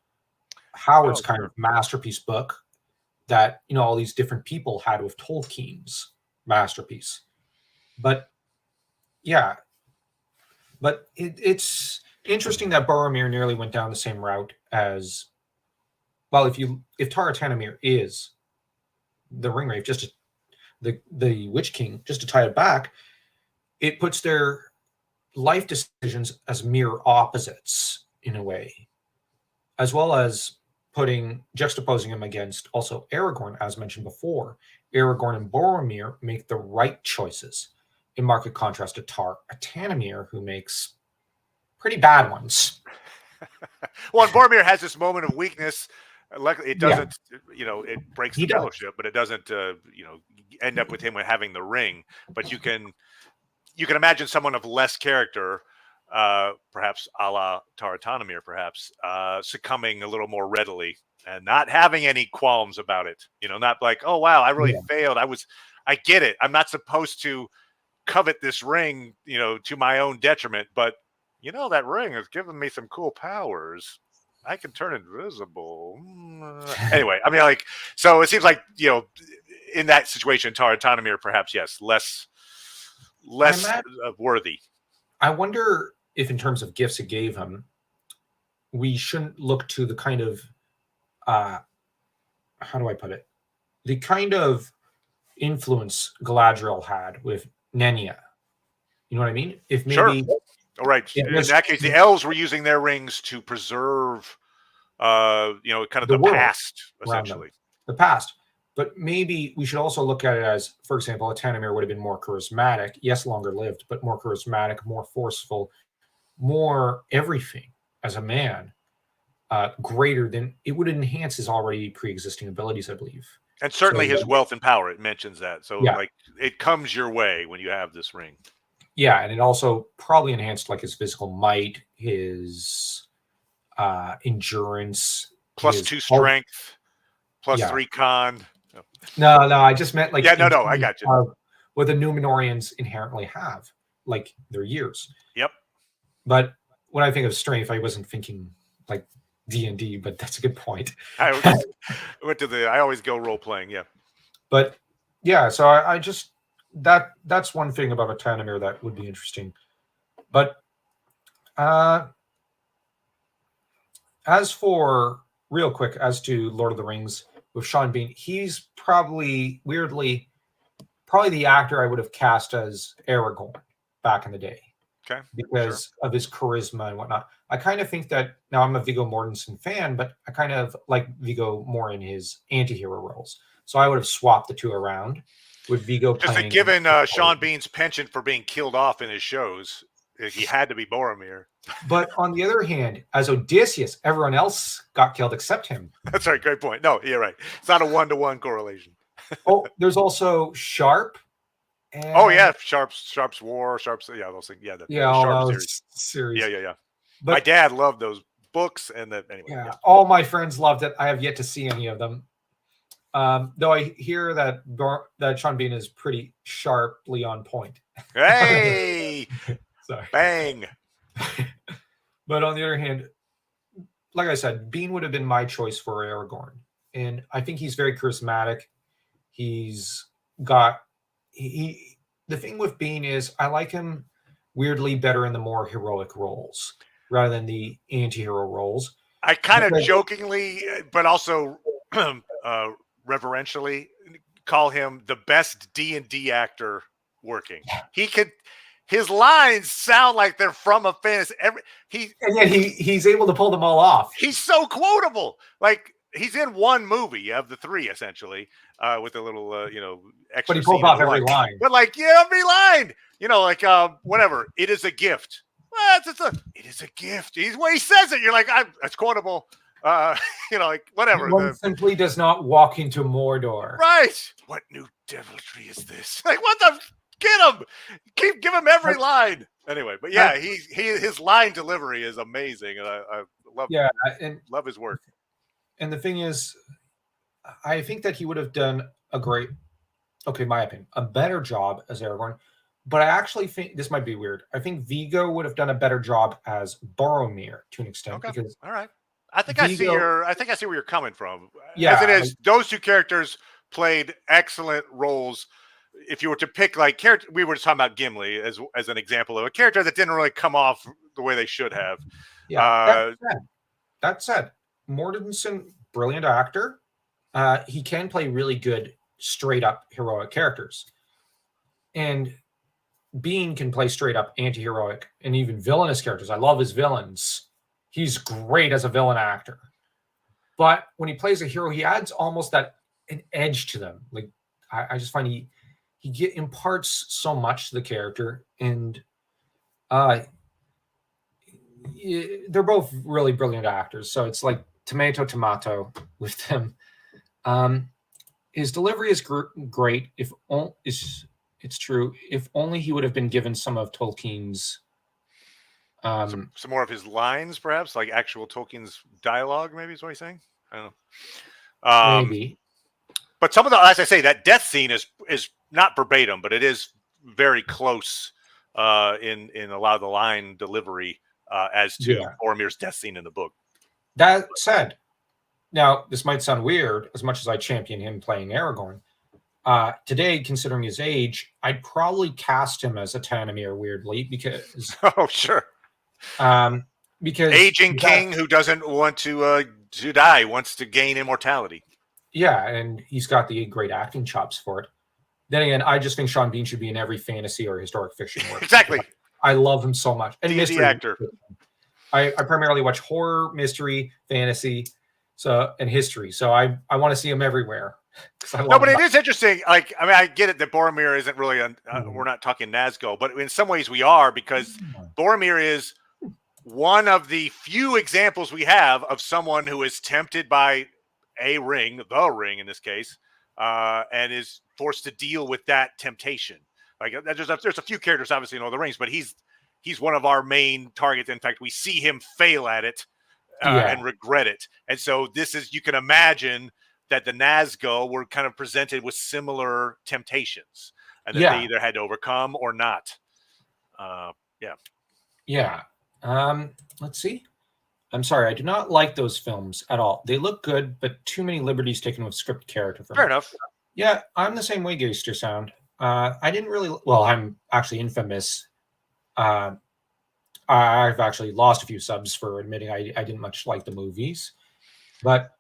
A: Howard's kind of masterpiece book that all these different people had with Tolkien's masterpiece. But yeah, but it's interesting that Boromir nearly went down the same route as well. If Taratanamir is the Ringwraith, just the Witch King, just to tie it back, it puts their life decisions as mirror opposites in a way, as well as juxtaposing him against also Aragorn, as mentioned before. Aragorn and Boromir make the right choices, in marked contrast to Tanamir, who makes pretty bad ones.
B: Well, and Boromir has this moment of weakness. Luckily, it doesn't, it breaks the fellowship, but it doesn't, end up with him having the ring. But you can imagine someone of less character, perhaps a la Taratanamir, perhaps succumbing a little more readily and not having any qualms about it. Not like, oh wow, I really failed. I get it. I'm not supposed to covet this ring, to my own detriment, but that ring has given me some cool powers. I can turn invisible. Anyway, I mean, so it seems like, in that situation, Taratanamir, perhaps, yes, less worthy.
A: I wonder if, in terms of gifts it gave him, we shouldn't look to the kind of, how do I put it? The kind of influence Galadriel had with Nenya. You know what I mean? If maybe...
B: Sure. All right. In that case, the elves were using their rings to preserve, kind of the past, essentially.
A: The past. But maybe we should also look at it as, for example, Tanamir would have been more charismatic. Yes, longer lived, but more charismatic, more forceful, more everything as a man, greater than... It would enhance his already pre-existing abilities, I believe.
B: And certainly his wealth and power, it mentions that. So, it comes your way when you have this ring.
A: Yeah, and it also probably enhanced his physical might, his endurance,
B: plus 2 strength, plus 3 con.
A: No, I just meant
B: I got you.
A: What the Numenorians inherently have, their years.
B: Yep.
A: But when I think of strength, I wasn't thinking D&D, but that's a good point.
B: I always go role playing, yeah.
A: But yeah, so I just... That's one thing about a Tanamir that would be interesting. But as to Lord of the Rings with Sean Bean, he's probably weirdly the actor I would have cast as Aragorn back in the day.
B: Okay.
A: Because of his charisma and whatnot. I kind of think that now I'm a Viggo Mortensen fan, but I kind of like Viggo more in his anti-hero roles. So I would have swapped the two around. With Viggo playing...
B: given Sean Bean's penchant for being killed off in his shows, he had to be Boromir.
A: But on the other hand, as Odysseus, everyone else got killed except him.
B: That's right. Great point. No, you're right. It's not a 1-to-1 correlation.
A: There's also Sharp. And...
B: Oh yeah, Sharp's War, Sharp's those things. Yeah,
A: all those series.
B: Yeah. But my dad loved those books, and anyway.
A: All my friends loved it. I have yet to see any of them. Though I hear that Sean Bean is pretty sharply on point.
B: Hey,
A: sorry,
B: bang.
A: But on the other hand, like I said, Bean would have been my choice for Aragorn, and I think he's very charismatic. He's got the thing with Bean is I like him weirdly better in the more heroic roles rather than the anti-hero roles.
B: I kind of jokingly, but also reverentially call him the best D&D actor working. His lines sound like they're from a fantasy. And
A: yet he's able to pull them all off.
B: He's so quotable. He's in one movie of the 3 essentially, with a little extra.
A: But he pulls off every line.
B: But every line, whatever. It is a gift. It is a gift. He says it. You're like, that's quotable. Whatever.
A: One simply does not walk into Mordor.
B: Right. What new deviltry is this? What the? Get him! Give him every line. Anyway, but yeah, his line delivery is amazing, and I love his work.
A: And the thing is, I think that he would have done a great, my opinion, a better job as Aragorn. But I actually think this might be weird. I think Vigo would have done a better job as Boromir to an extent.
B: Okay.
A: Because
B: all right. I think I see where you're coming from.
A: Yeah,
B: as it is, those two characters played excellent roles. If you were to pick character, we were just talking about Gimli as an example of a character that didn't really come off the way they should have.
A: Yeah. That said, Mortensen, brilliant actor. He can play really good, straight up heroic characters, and Bean can play straight up anti-heroic and even villainous characters. I love his villains. He's great as a villain actor, but when he plays a hero, he adds almost an edge to them. Like I just find he imparts so much to the character, and they're both really brilliant actors. So it's like tomato with them. His delivery is great. It's true. If only he would have been given some of Tolkien's
B: some more of his lines, perhaps, like actual Tolkien's dialogue, maybe is what he's saying. I don't know.
A: Maybe.
B: But some of the, as I say, that death scene is not verbatim, but it is very close in a lot of the line delivery as to Boromir's death scene in the book.
A: That said, now this might sound weird, as much as I champion him playing Aragorn. Today, considering his age, I'd probably cast him as a Tanamir, weirdly, because
B: sure,
A: because
B: aging king who doesn't want to die, wants to gain immortality.
A: Yeah, and he's got the great acting chops for it. Then again, I just think Sean Bean should be in every fantasy or historic fiction work.
B: Exactly.
A: I love him so much. And mystery
B: actor.
A: I primarily watch horror, mystery, fantasy, and history. So I want to see him everywhere.
B: No, but it is interesting. Like, I mean, I get it that Boromir isn't really we're not talking Nazgul, but in some ways we are, because Boromir is one of the few examples we have of someone who is tempted by the ring in this case, and is forced to deal with that temptation. Like, there's a few characters obviously in all the rings, but he's one of our main targets. In fact, we see him fail at it and regret it. And so you can imagine that the Nazgul were kind of presented with similar temptations, and that they either had to overcome or not.
A: Let's see. I'm sorry, I do not like those films at all. They look good, but too many liberties taken with script character for me.
B: Fair enough.
A: Yeah, I'm the same way, Geister Sound. I didn't really... Well, I'm actually infamous. I've actually lost a few subs for admitting I didn't much like the movies. But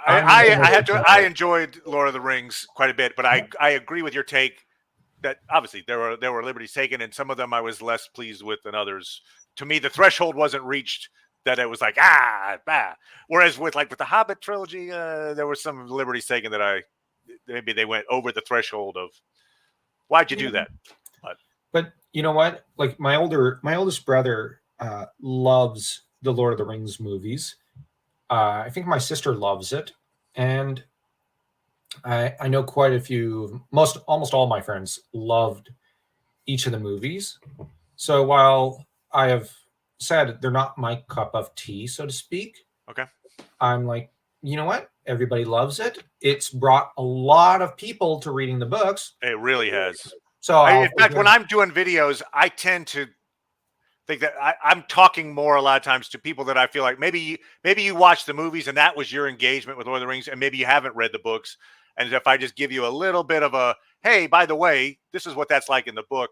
B: I enjoyed Lord of the Rings quite a bit, but I agree with your take that obviously there were liberties taken, and some of them I was less pleased with than others. To me, the threshold wasn't reached that it was like, bah. Whereas with the Hobbit trilogy, there were some liberties taken that maybe they went over the threshold of, why'd you do that?
A: But you know what? Like, my oldest brother loves the Lord of the Rings movies. I think my sister loves it, and I know quite a few. Almost all my friends loved each of the movies. So while I have said they're not my cup of tea, so to speak,
B: okay,
A: I'm like, you know what? Everybody loves it. It's brought a lot of people to reading the books.
B: It really has.
A: So
B: in fact, when I'm doing videos, I tend to think that I'm talking more a lot of times to people that I feel like maybe you watched the movies and that was your engagement with Lord of the Rings, and maybe you haven't read the books. And if I just give you a little bit of a, hey, by the way, this is what that's like in the book,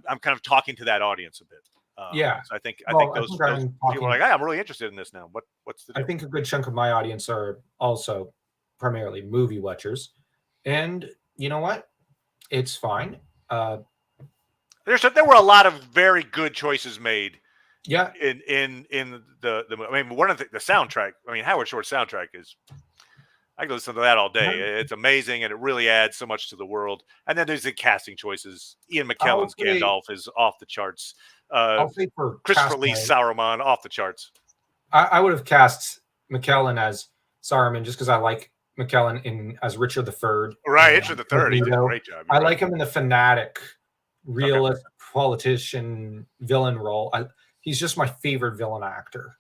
B: I'm kind of talking to that audience a bit. So I think those people are like, hey, I'm really interested in this now. What's the deal?
A: I think a good chunk of my audience are also primarily movie watchers, and you know what? It's fine. There
B: were a lot of very good choices made.
A: Yeah.
B: In the I mean, one of the soundtrack. I mean, Howard Shore's soundtrack is. I can listen to that all day. It's amazing, and it really adds so much to the world. And then there's the casting choices. Ian McKellen's Gandalf is off the charts.
A: I'll say for
B: Christopher Lee's Saruman, off the charts.
A: I would have cast McKellen as Saruman just because I like McKellen in as Richard III.
B: Right, Richard the Third. He did a
A: Magneto.
B: great job.
A: I
B: You're right.
A: like him in the fanatic, realist politician villain role. He's just my favorite villain actor.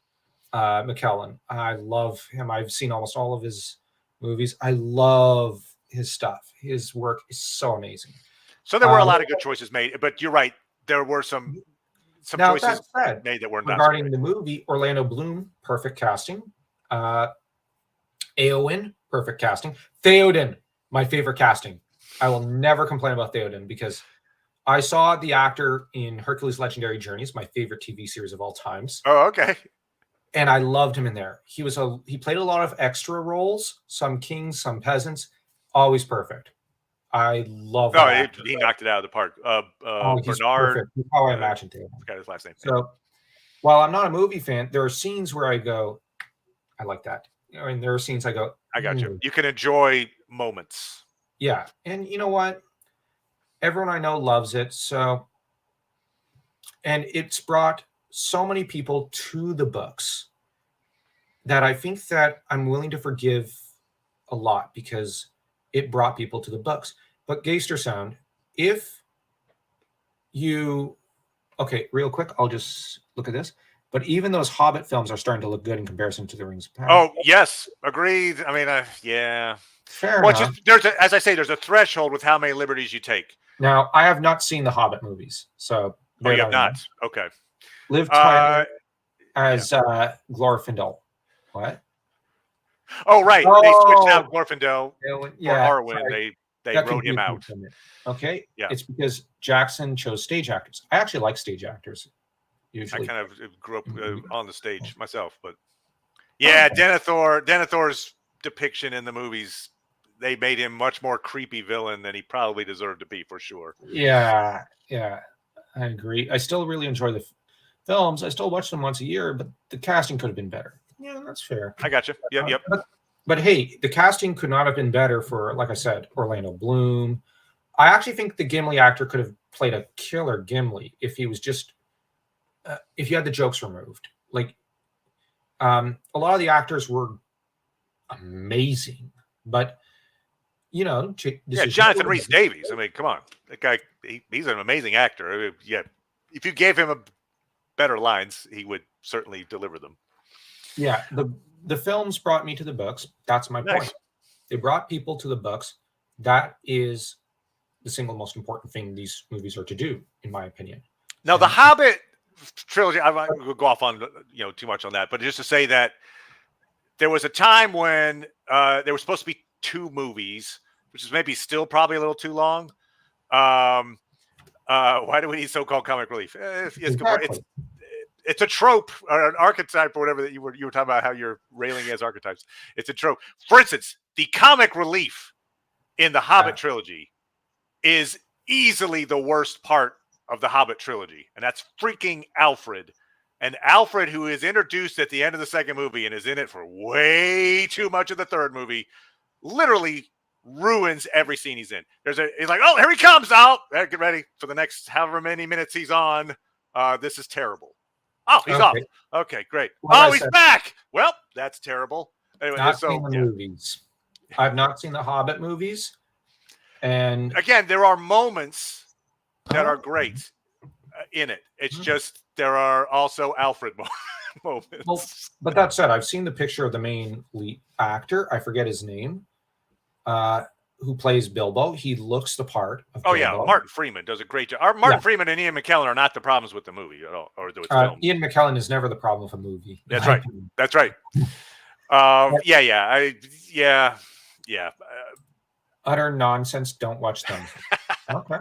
A: McKellen. I love him. I've seen almost all of his movies. I love his stuff. His work is so amazing.
B: So there were a lot of good choices made, but you're right. There were some
A: now,
B: choices
A: that said,
B: made that were not
A: regarding
B: so
A: the movie. Orlando Bloom, perfect casting. Eowyn, perfect casting. Theoden, my favorite casting. I will never complain about Theoden because I saw the actor in Hercules Legendary Journeys, my favorite TV series of all times.
B: Oh, okay.
A: And I loved him in there. He played a lot of extra roles, some kings, some peasants, always perfect. I love that.
B: He knocked it out of the park.
A: He's
B: Bernard.
A: perfect. He's how I imagined him.
B: I forgot his last name.
A: So while I'm not a movie fan, there are scenes where I go, I like that. And there are scenes I go,
B: I got you. You can enjoy moments.
A: Yeah. And you know what? Everyone I know loves it. So, and it's brought so many people to the books that I think that I'm willing to forgive a lot because it brought people to the books. But Geister Sound, if you, okay, real quick, I'll just look at this. But even those Hobbit films are starting to look good in comparison to the Rings of Power.
B: Oh, yes, agreed. I mean, yeah.
A: Fair enough.
B: As I say, there's a threshold with how many liberties you take.
A: Now, I have not seen the Hobbit movies, so
B: you have not. Okay.
A: Liv Tyler as Glorfindel. What?
B: Oh, right. Oh. They switched out Glorfindel for Arwen.
A: Sorry.
B: They wrote him out.
A: Okay.
B: Yeah.
A: It's because Jackson chose stage actors. I actually like stage actors. Usually.
B: I kind of grew up on the stage myself, but yeah, Denethor's depiction in the movies, they made him much more creepy villain than he probably deserved to be, for sure.
A: Yeah, I agree. I still really enjoy the films. I still watch them once a year, but the casting could have been better. Yeah, that's fair.
B: I got you. Yep.
A: But hey, the casting could not have been better for, like I said, Orlando Bloom. I actually think the Gimli actor could have played a killer Gimli if he was just if you had the jokes removed. Like a lot of the actors were amazing, but you know,
B: Jonathan Rhys Davies. I mean, come on, that guy. He's an amazing actor. I mean, yeah, if you gave him better lines, he would certainly deliver them.
A: Yeah, the films brought me to the books. That's my point. They brought people to the books. That is the single most important thing these movies are to do, in my opinion.
B: Now, the Hobbit trilogy, I won't go off on too much on that, but just to say that there was a time when there were supposed to be 2 movies, which is maybe still probably a little too long. Why do we need so-called comic relief? It's a trope or an archetype or whatever that you were talking about, how you're railing against archetypes. It's a trope. For instance, the comic relief in the Hobbit trilogy is easily the worst part of the Hobbit trilogy, and that's freaking Alfred. And Alfred, who is introduced at the end of the second movie and is in it for way too much of the third movie, literally ruins every scene he's in. He's like, oh, here he comes out. Get ready for the next however many minutes he's on. This is terrible. Oh, he's off. Okay, great. He's back. Well, that's terrible. Anyway,
A: not seen the movies. I've not seen the Hobbit movies. And
B: again, there are moments that are great in it. It's just there are also Alfred moments.
A: Well, but that said, I've seen the picture of the main lead actor. I forget his name. Who plays Bilbo? He looks the part of Bilbo.
B: Yeah, Martin Freeman does a great job. Martin Freeman and Ian McKellen are not the problems with the movie at all, or the film.
A: Ian McKellen is never the problem with a movie.
B: That's right. That's right. Yeah.
A: Utter nonsense. Don't watch them. Okay.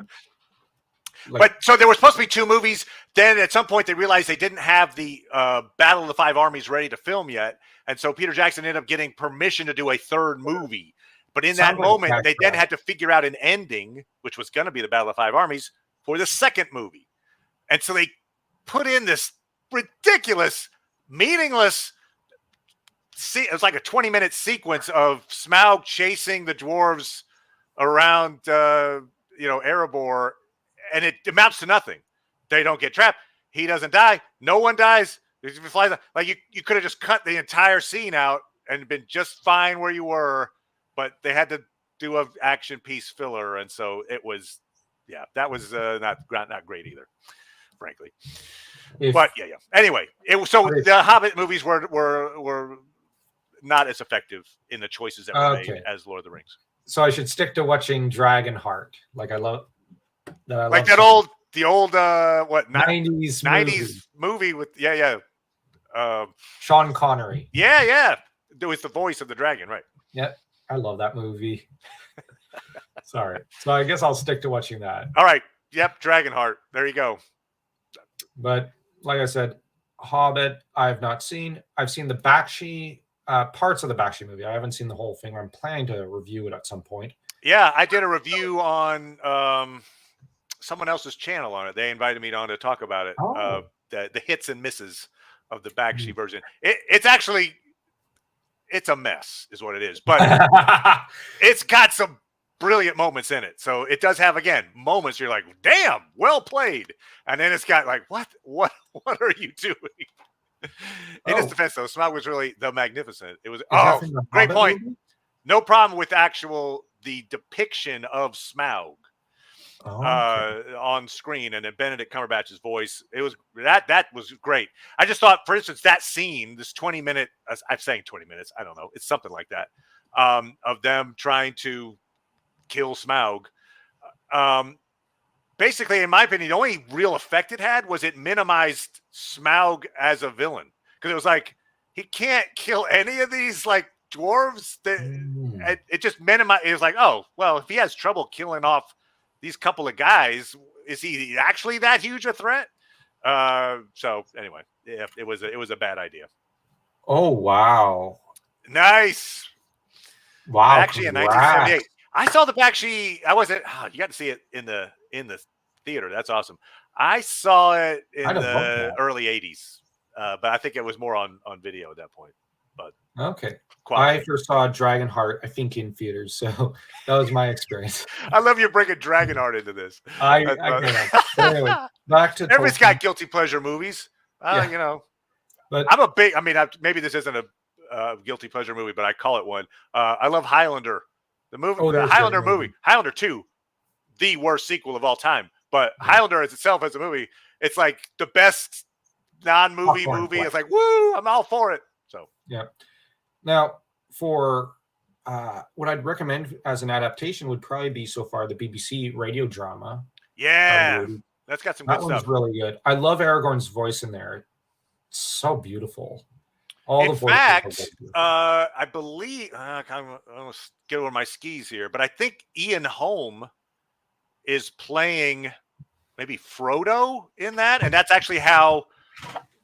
B: But so there were supposed to be 2 movies. Then at some point they realized they didn't have the Battle of the Five Armies ready to film yet. And so Peter Jackson ended up getting permission to do a 3rd movie. But in that moment, they then had to figure out an ending, which was going to be the Battle of the Five Armies, for the 2nd movie. And so they put in this ridiculous, meaningless, it was like a 20-minute sequence of Smaug chasing the dwarves around, Erebor, and it amounts to nothing. They don't get trapped. He doesn't die. No one dies. Like you could have just cut the entire scene out and been just fine where you were. but they had to do a action piece filler, and so it was, that was not great either, frankly. But yeah. Anyway, the Hobbit movies were not as effective in the choices that were made as Lord of the Rings.
A: So I should stick to watching Dragonheart, like the
B: old
A: 90s
B: movie with
A: Sean Connery.
B: With the voice of the dragon, right?
A: Yeah, I love that movie. Sorry. So I guess I'll stick to watching that.
B: All right. Yep, Dragonheart. There you go.
A: But like I said, Hobbit, I have not seen. I've seen the Bakshi, parts of the Bakshi movie. I haven't seen the whole thing. I'm planning to review it at some point.
B: Yeah, I did a review on someone else's channel on it. They invited me on to talk about it. The hits and misses of the Bakshi version. It's a mess, is what it is. But it's got some brilliant moments in it. So it does have, again, moments you're like, damn, well played. And then it's got like, what are you doing? In his defense, though, Smaug was really the magnificent. It was great point. Movie? No problem with the depiction of Smaug on screen, and then Benedict Cumberbatch's voice. It was that was great. I just thought, for instance, that scene, this 20-minute, I'm saying 20 minutes, I don't know, it's something like that, of them trying to kill Smaug. Basically, in my opinion, the only real effect it had was it minimized Smaug as a villain, because it was like, he can't kill any of these like dwarves. It just minimized. It was like, oh well, if he has trouble killing off these couple of guys, is he actually that huge a threat? So anyway, yeah, it was a bad idea.
A: Oh wow,
B: nice.
A: Wow,
B: actually, congrats. In 1978, I saw the Bakshi. I wasn't. You got to see it in the theater. That's awesome. I saw it in the early 80s, but I think it was more on video at that point. But
A: okay, I first saw Dragonheart, I think, in theaters, so that was my experience.
B: I love you bringing Dragonheart into this.
A: Anyway, back to
B: everybody's got guilty pleasure movies, you know. But I'm a big. I mean, maybe this isn't a guilty pleasure movie, but I call it one. I love Highlander, the movie, the Highlander movie, Highlander 2, the worst sequel of all time. But Highlander as itself as a movie, it's like the best non-movie movie. It's like, woo, I'm all for it. So
A: yeah. Now, for what I'd recommend as an adaptation would probably be so far the BBC radio drama.
B: Yeah, that's got some good stuff.
A: That one's really good. I love Aragorn's voice in there. It's so beautiful.
B: In fact, I believe I'm gonna get over my skis here, but I think Ian Holm is playing maybe Frodo in that, and that's actually how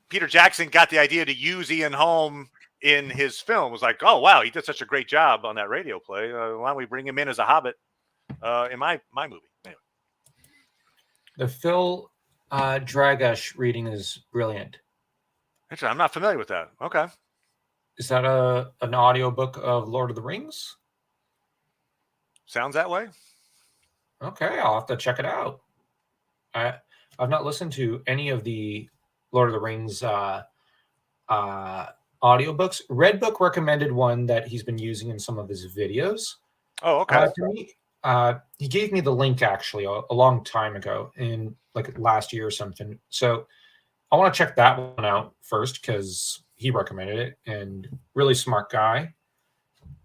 B: Peter Jackson got the idea to use Ian Holm in his film. It was like, oh wow, he did such a great job on that radio play. Why don't we bring him in as a Hobbit in my movie? Anyway.
A: The Phil Dragash reading is brilliant.
B: Actually, I'm not familiar with that. Okay.
A: Is that an audiobook of Lord of the Rings?
B: Sounds that way.
A: Okay, I'll have to check it out. I've not listened to any of the Lord of the Rings audiobooks. Redbook recommended one that he's been using in some of his videos.
B: Oh, okay.
A: To me, he gave me the link actually a long time ago, in like last year or something. So I want to check that one out first because he recommended it, and really smart guy.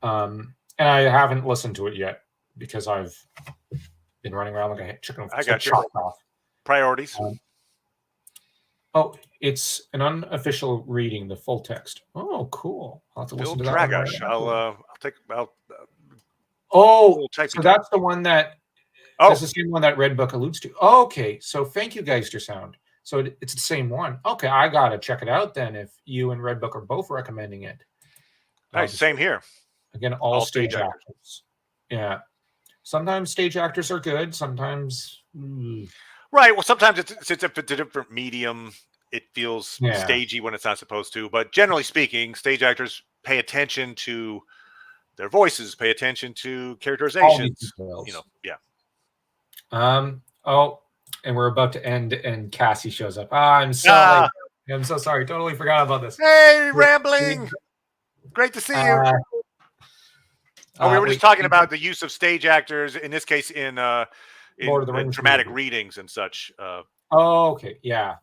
A: And I haven't listened to it yet because I've been running around like a chicken.
B: I got you. Off. Priorities.
A: It's an unofficial reading, the full text. Oh, cool. I'll have to listen to that.
B: Dragash. I'll take.
A: So that's the one that. That's the same one that Redbook alludes to. Okay, so thank you, Geister Sound. So it's the same one. Okay, I gotta check it out then. If you and Redbook are both recommending it.
B: Nice. Same here.
A: Again, all stage actors. Yeah. Sometimes stage actors are good. Sometimes.
B: Right. Well, sometimes it's a different medium. It feels stagey when it's not supposed to. But generally speaking, stage actors pay attention to their voices, pay attention to characterizations. Yeah.
A: And we're about to end, and Cassie shows up. I'm sorry. I'm so sorry. Totally forgot about this.
B: Hey, rambling. Great to see you. Oh, we were just
A: Wait,
B: talking about the use of stage actors, in this case, in
A: Lord of the Rings
B: dramatic
A: movie.
B: readings and such.
A: Oh, okay, yeah.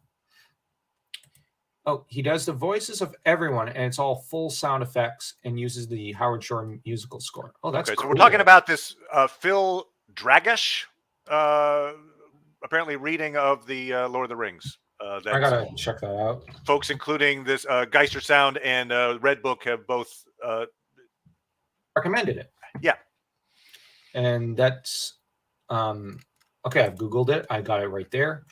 A: Oh, he does the voices of everyone, and it's all full sound effects and uses the Howard Shore musical score. Oh, that's
B: Okay, so
A: cool.
B: we're talking about this Phil Dragish, apparently reading of the Lord of the Rings.
A: I
B: That
A: gotta check that out.
B: folks, including this Geister Sound and Red Book, have both.
A: Recommended it.
B: Yeah.
A: And that's okay. I've Googled it. I got it right there.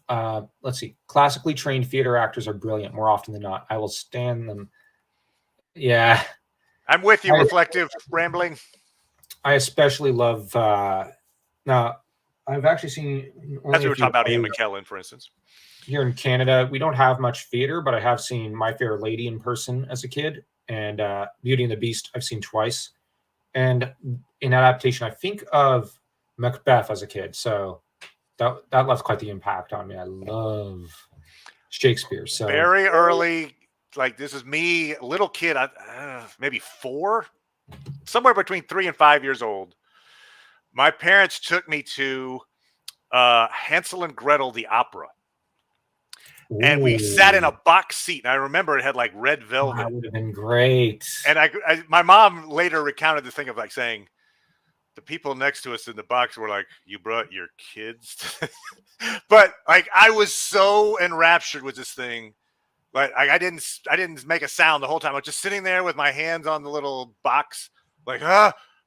A: Let's see. Classically trained theater actors are brilliant more often than not. I will stand them. Yeah.
B: I'm with you, reflective rambling.
A: I especially love now I've actually seen
B: As we were talking about Ian McKellen, for instance.
A: Here in Canada, we don't have much theater, but I have seen My Fair Lady in person as a kid, and Beauty and the Beast I've seen twice. And in adaptation, I think of Macbeth as a kid. So that left quite the impact on me. I love Shakespeare. So
B: very early, like this is me, little kid, maybe 4, somewhere between 3 and 5 years old. My parents took me to Hansel and Gretel, the opera.
A: Ooh.
B: And we sat in a box seat, and I remember it had like red velvet.
A: That would have been great.
B: And my mom later recounted the thing of like saying, the people next to us in the box were like, "You brought your kids," but like I was so enraptured with this thing, like I didn't make a sound the whole time. I was just sitting there with my hands on the little box, like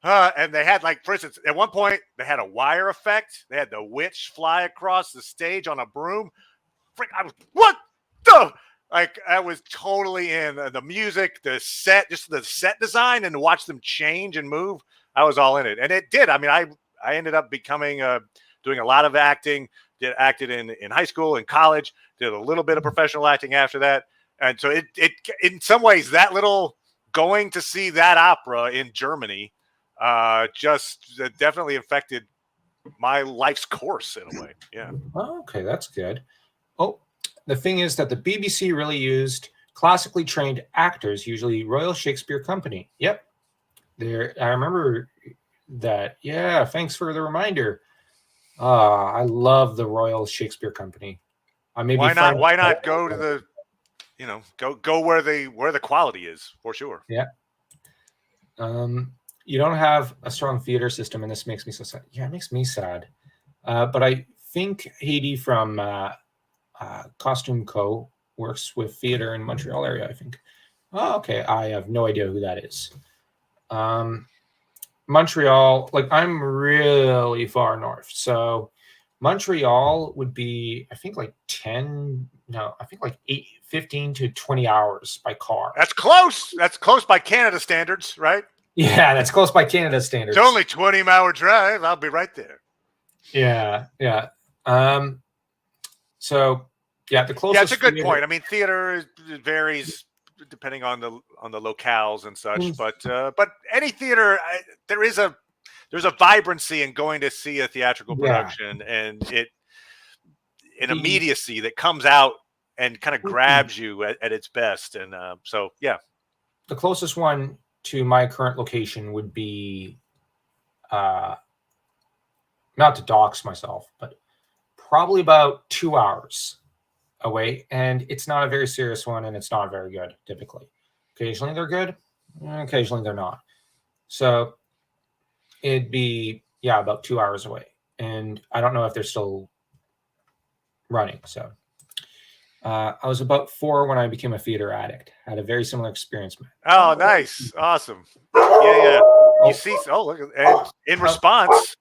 B: and they had like, for instance, at one point they had a wire effect. They had the witch fly across the stage on a broom. I was, what the? Like I was totally in the music, the set, just the set design, and to watch them change and move. I was all in it, and it did. I mean, I ended up becoming doing a lot of acting. Acted in high school and college. Did a little bit of professional acting after that, and so it in some ways that little going to see that opera in Germany just definitely affected my life's course in a way. Yeah.
A: Okay, that's good. Oh, the thing is that the BBC really used classically trained actors, usually Royal Shakespeare Company. Yep. There, I remember that. Yeah, thanks for the reminder. I love the Royal Shakespeare Company.
B: Why not go to the, go where the quality is for sure.
A: Yeah. You don't have a strong theater system, and this makes me so sad. Yeah, it makes me sad. But I think Haiti from Costume Co. works with theater in Montreal area, I think. Oh, okay. I have no idea who that is. Montreal, like I'm really far north. So Montreal would be, I think like 15 to 20 hours by car.
B: That's close. That's close by Canada standards, right?
A: Yeah, that's close by Canada standards.
B: It's only 20-hour drive. I'll be right there.
A: Yeah. So yeah, the closest.
B: Yeah, it's a good point. I mean, theater varies depending on the locales and such, but any theater, there's a vibrancy in going to see a theatrical production, and an immediacy that comes out and kind of grabs you at its best. And so, yeah,
A: the closest one to my current location would be, not to dox myself, but probably about 2 hours away, and it's not a very serious one, and it's not very good typically. Occasionally they're good, occasionally they're not. So it'd be about 2 hours away, and I don't know if they're still running. So I was about 4 when I became a theater addict. I had a very similar experience, man.
B: Oh, nice, awesome. Yeah. You see, look, and in response,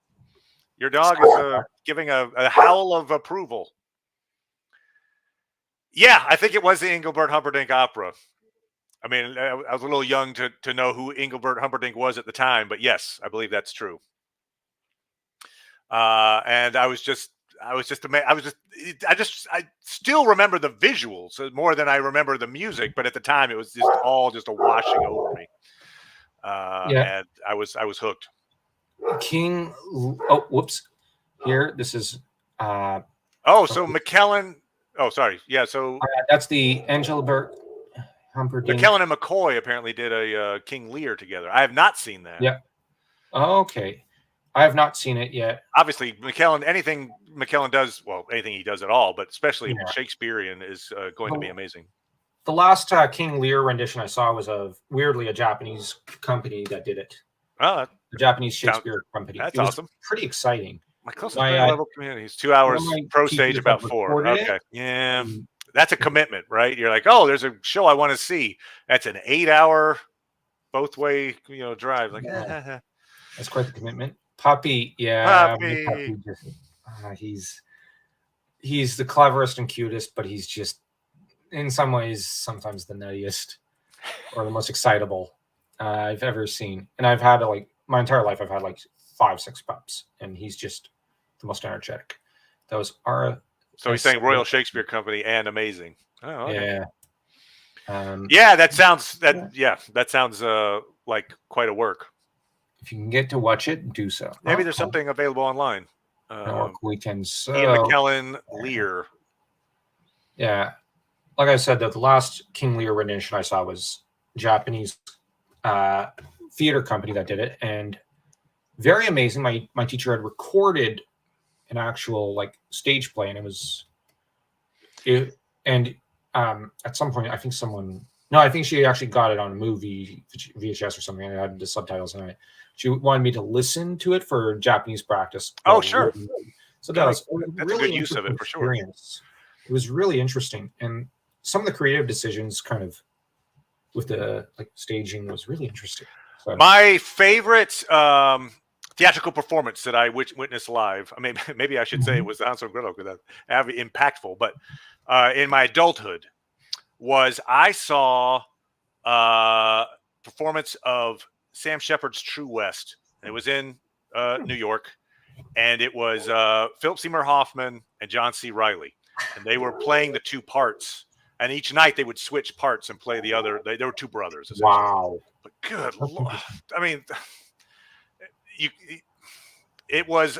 B: your dog is giving a howl of approval. Yeah, I think it was the Engelbert Humperdinck opera. I mean, I was a little young to know who Engelbert Humperdinck was at the time, but yes, I believe that's true. And I still remember the visuals more than I remember the music, but at the time it was just all just a washing over me. And I was hooked.
A: King. Oh, whoops. Here, this is.
B: So McKellen. Oh, sorry. Yeah. So
A: that's the Engelbert Humperdinck.
B: McKellen and McCoy apparently did a King Lear together. I have not seen that.
A: Yeah. Okay. I have not seen it yet.
B: Obviously, anything McKellen does, well, anything he does at all, but especially
A: Yeah.
B: Shakespearean is going to be amazing.
A: The last King Lear rendition I saw was weirdly a Japanese company that did it.
B: Oh,
A: the Japanese Shakespeare company.
B: That's
A: it was
B: awesome.
A: Pretty exciting.
B: My closest level community is 2 hours. Pro stage about 4. Okay, yeah, that's a commitment, right? You're like, oh, there's a show I want to see. That's an 8-hour both way, drive. Like,
A: that's quite the commitment. Puppy, yeah,
B: Puppy
A: just he's the cleverest and cutest, but he's just in some ways sometimes the nuttiest or the most excitable I've ever seen. And I've had my entire life I've had 5-6 pups, and he's just the most energetic. Those are
B: so he's saying Royal Shakespeare Company and amazing. Oh, okay.
A: Yeah.
B: That sounds like quite a work.
A: If you can get to watch it, do so.
B: Maybe there's something available online.
A: Weekends.
B: Ian McKellen Lear.
A: Yeah. Like I said, the last King Lear rendition I saw was Japanese theater company that did it, and very amazing. My teacher had recorded an actual stage play, and at some point I think she actually got it on a movie VHS or something, and it had the subtitles in it. She wanted me to listen to it for Japanese practice.
B: Oh, sure.
A: So that's
B: a good use of it for sure.
A: It was really interesting, and some of the creative decisions kind of with the staging was really interesting. So.
B: My favorite theatrical performance that I witnessed live, I mean, maybe I should say it was Hansel and Gretel because that's impactful, but in my adulthood I saw a performance of Sam Shepard's True West. It was in New York, and it was Philip Seymour Hoffman and John C. Reilly, and they were playing the two parts. And each night they would switch parts and play the other. They were two brothers.
A: Wow!
B: But good Lord, I mean, it was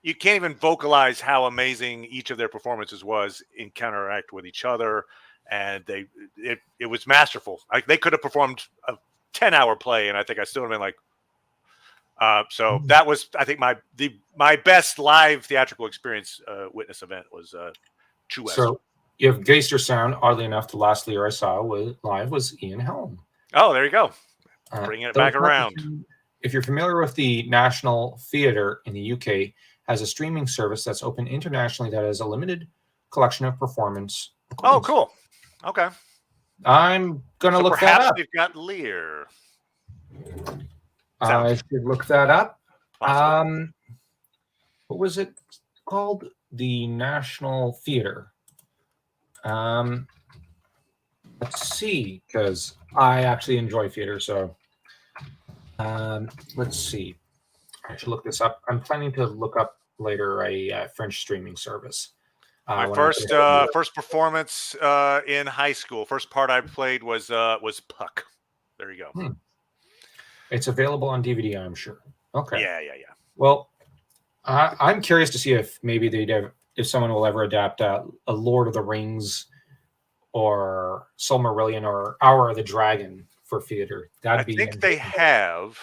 B: you can't even vocalize how amazing each of their performances was in counteract with each other, and it was masterful. They could have performed a 10-hour play, and I think I still would have been so that was, I think, my best live theatrical experience witness event was True West.
A: So you have Geister Sound. Oddly enough, the last Lear I saw live was Ian Helm.
B: Oh, there you go. Bringing it back around.
A: If you're familiar with the National Theatre in the UK, has a streaming service that's open internationally that has a limited collection of performance.
B: Oh, cool. Okay.
A: I'm going to look that up.
B: Perhaps they've got Lear.
A: I should look that up.
B: Possible.
A: What was it called? The National Theatre. Let's see, because I actually enjoy theater, so let's see. I should look this up. I'm planning to look up later a French streaming service.
B: My first performance in high school, first part I played was Puck. There you go.
A: It's available on DVD, I'm sure. Okay.
B: Yeah.
A: Well, I'm curious to see if maybe if someone will ever adapt a Lord of the Rings or Silmarillion or Hour of the Dragon for theater.
B: I think they have.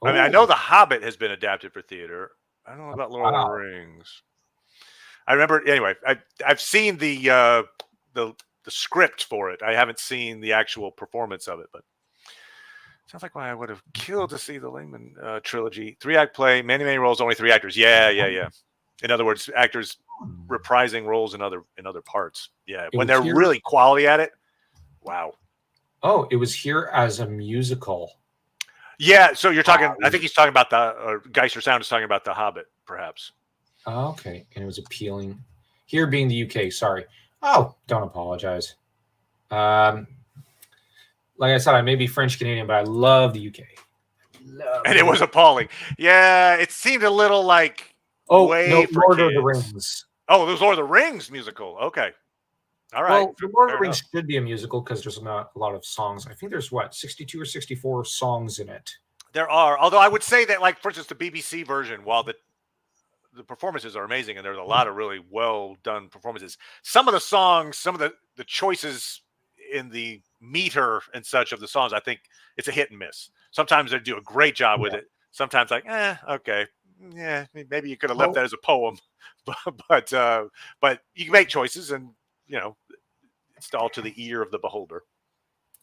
B: I mean, I know The Hobbit has been adapted for theater. I don't know about Lord of the Rings. I remember, anyway, I've seen the script for it. I haven't seen the actual performance of it, but sounds like why I would have killed to see the Langman trilogy. 3-act play, many roles, only 3 actors. Yeah. In other words, actors reprising roles in other parts. Yeah, when they're really quality at it. Wow.
A: Oh, it was here as a musical.
B: Yeah, so you're talking. I think he's talking about Geister Sound is talking about The Hobbit, perhaps.
A: Okay, and it was appealing. Here being the UK, sorry. Oh, don't apologize. Like I said, I may be French Canadian, but I love the UK.
B: It was appalling. Yeah, it seemed a little like.
A: Lord of the Rings.
B: Oh, there's Lord of the Rings musical. Okay. All right.
A: Well, the Lord of the Rings should be a musical because there's not a lot of songs. I think there's 62 or 64 songs in it.
B: There are. Although I would say that, for instance, the BBC version, while the performances are amazing and there's a lot of really well done performances, some of the songs, some of the choices meter and such of the songs, I think it's a hit and miss. Sometimes they do a great job with it. Sometimes like, okay, yeah, maybe you could have left that as a poem, but you can make choices, and it's all to the ear of the beholder.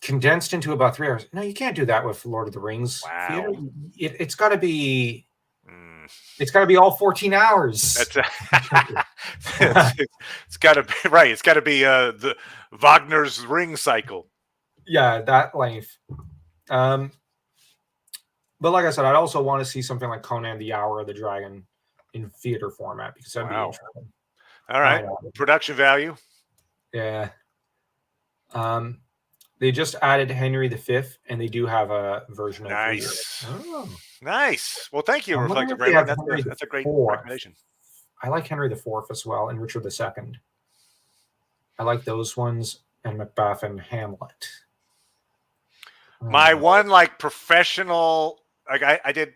A: Condensed into about 3 hours. No, you can't do that with Lord of the Rings.
B: Wow.
A: It's got to be. It's got to be all 14 hours.
B: It's got to be right. It's got to be the Wagner's Ring cycle.
A: Yeah, that length. But like I said, I'd also want to see something like Conan the Hour of the Dragon in theater format, because that'd be interesting.
B: All right, production value.
A: Yeah. They just added Henry V, and they do have a version of
B: Nice. Nice. Well, thank you, Reflective Brain. That's a great recommendation.
A: I like Henry IV as well, and Richard II. I like those ones, and Macbeth and Hamlet.
B: My one professional, I did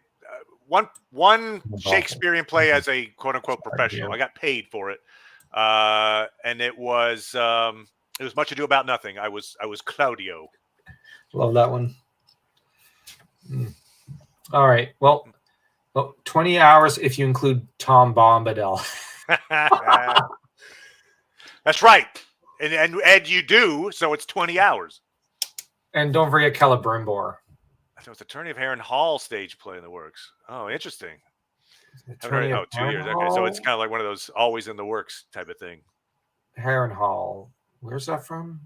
B: one Shakespearean play as a quote unquote professional. I got paid for it, and it was Much Ado About Nothing. I was Claudio.
A: Love that one. All right. Well, 20 hours if you include Tom Bombadil.
B: That's right. And Ed, you do, so it's 20 hours.
A: And don't forget Celebrimbor.
B: There was Attorney of Harren Hall stage play in the works. Oh, interesting. 2 years. Okay, so it's kind of like one of those always in the works type of thing.
A: Harren Hall. Where's that from?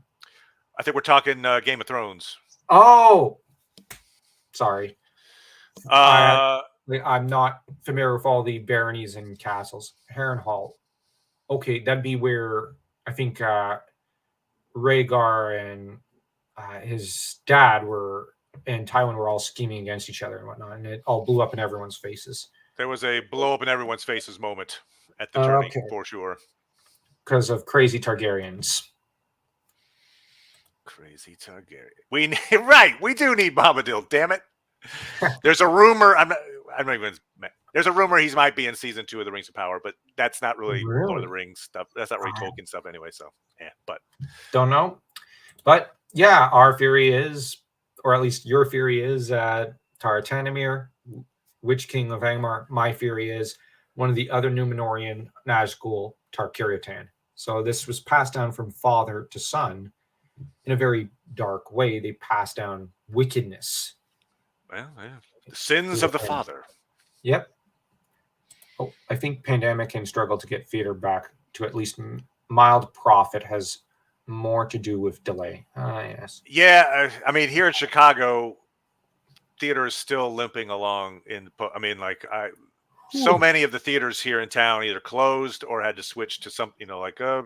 B: I think we're talking Game of Thrones.
A: Oh, sorry. I'm not familiar with all the baronies and castles. Harren Hall. Okay, that'd be where I think Rhaegar and his dad and Tywin were all scheming against each other and whatnot, and it all blew up in everyone's faces.
B: There was a blow up in everyone's faces moment at the tourney, for sure.
A: Because of crazy Targaryens.
B: Crazy Targaryen. We do need Bombadil, damn it. There's a rumor. There's a rumor he might be in season 2 of the Rings of Power, but that's not really Lord of the Rings stuff. That's not really Tolkien stuff anyway. So but
A: don't know. But yeah, our theory is, or at least your theory is, Tar-Tanemir, Witch King of Angmar. My theory is one of the other Númenórean Nazgul, Tar-Kiritan. So this was passed down from father to son in a very dark way. They passed down wickedness.
B: Well, yeah. The sins of the father.
A: Yep. Oh, I think pandemic and struggle to get theater back to at least mild profit has more to do with delay. Yes.
B: Yeah, I mean, here in Chicago, theater is still limping along. So many of the theaters here in town either closed or had to switch to some, like a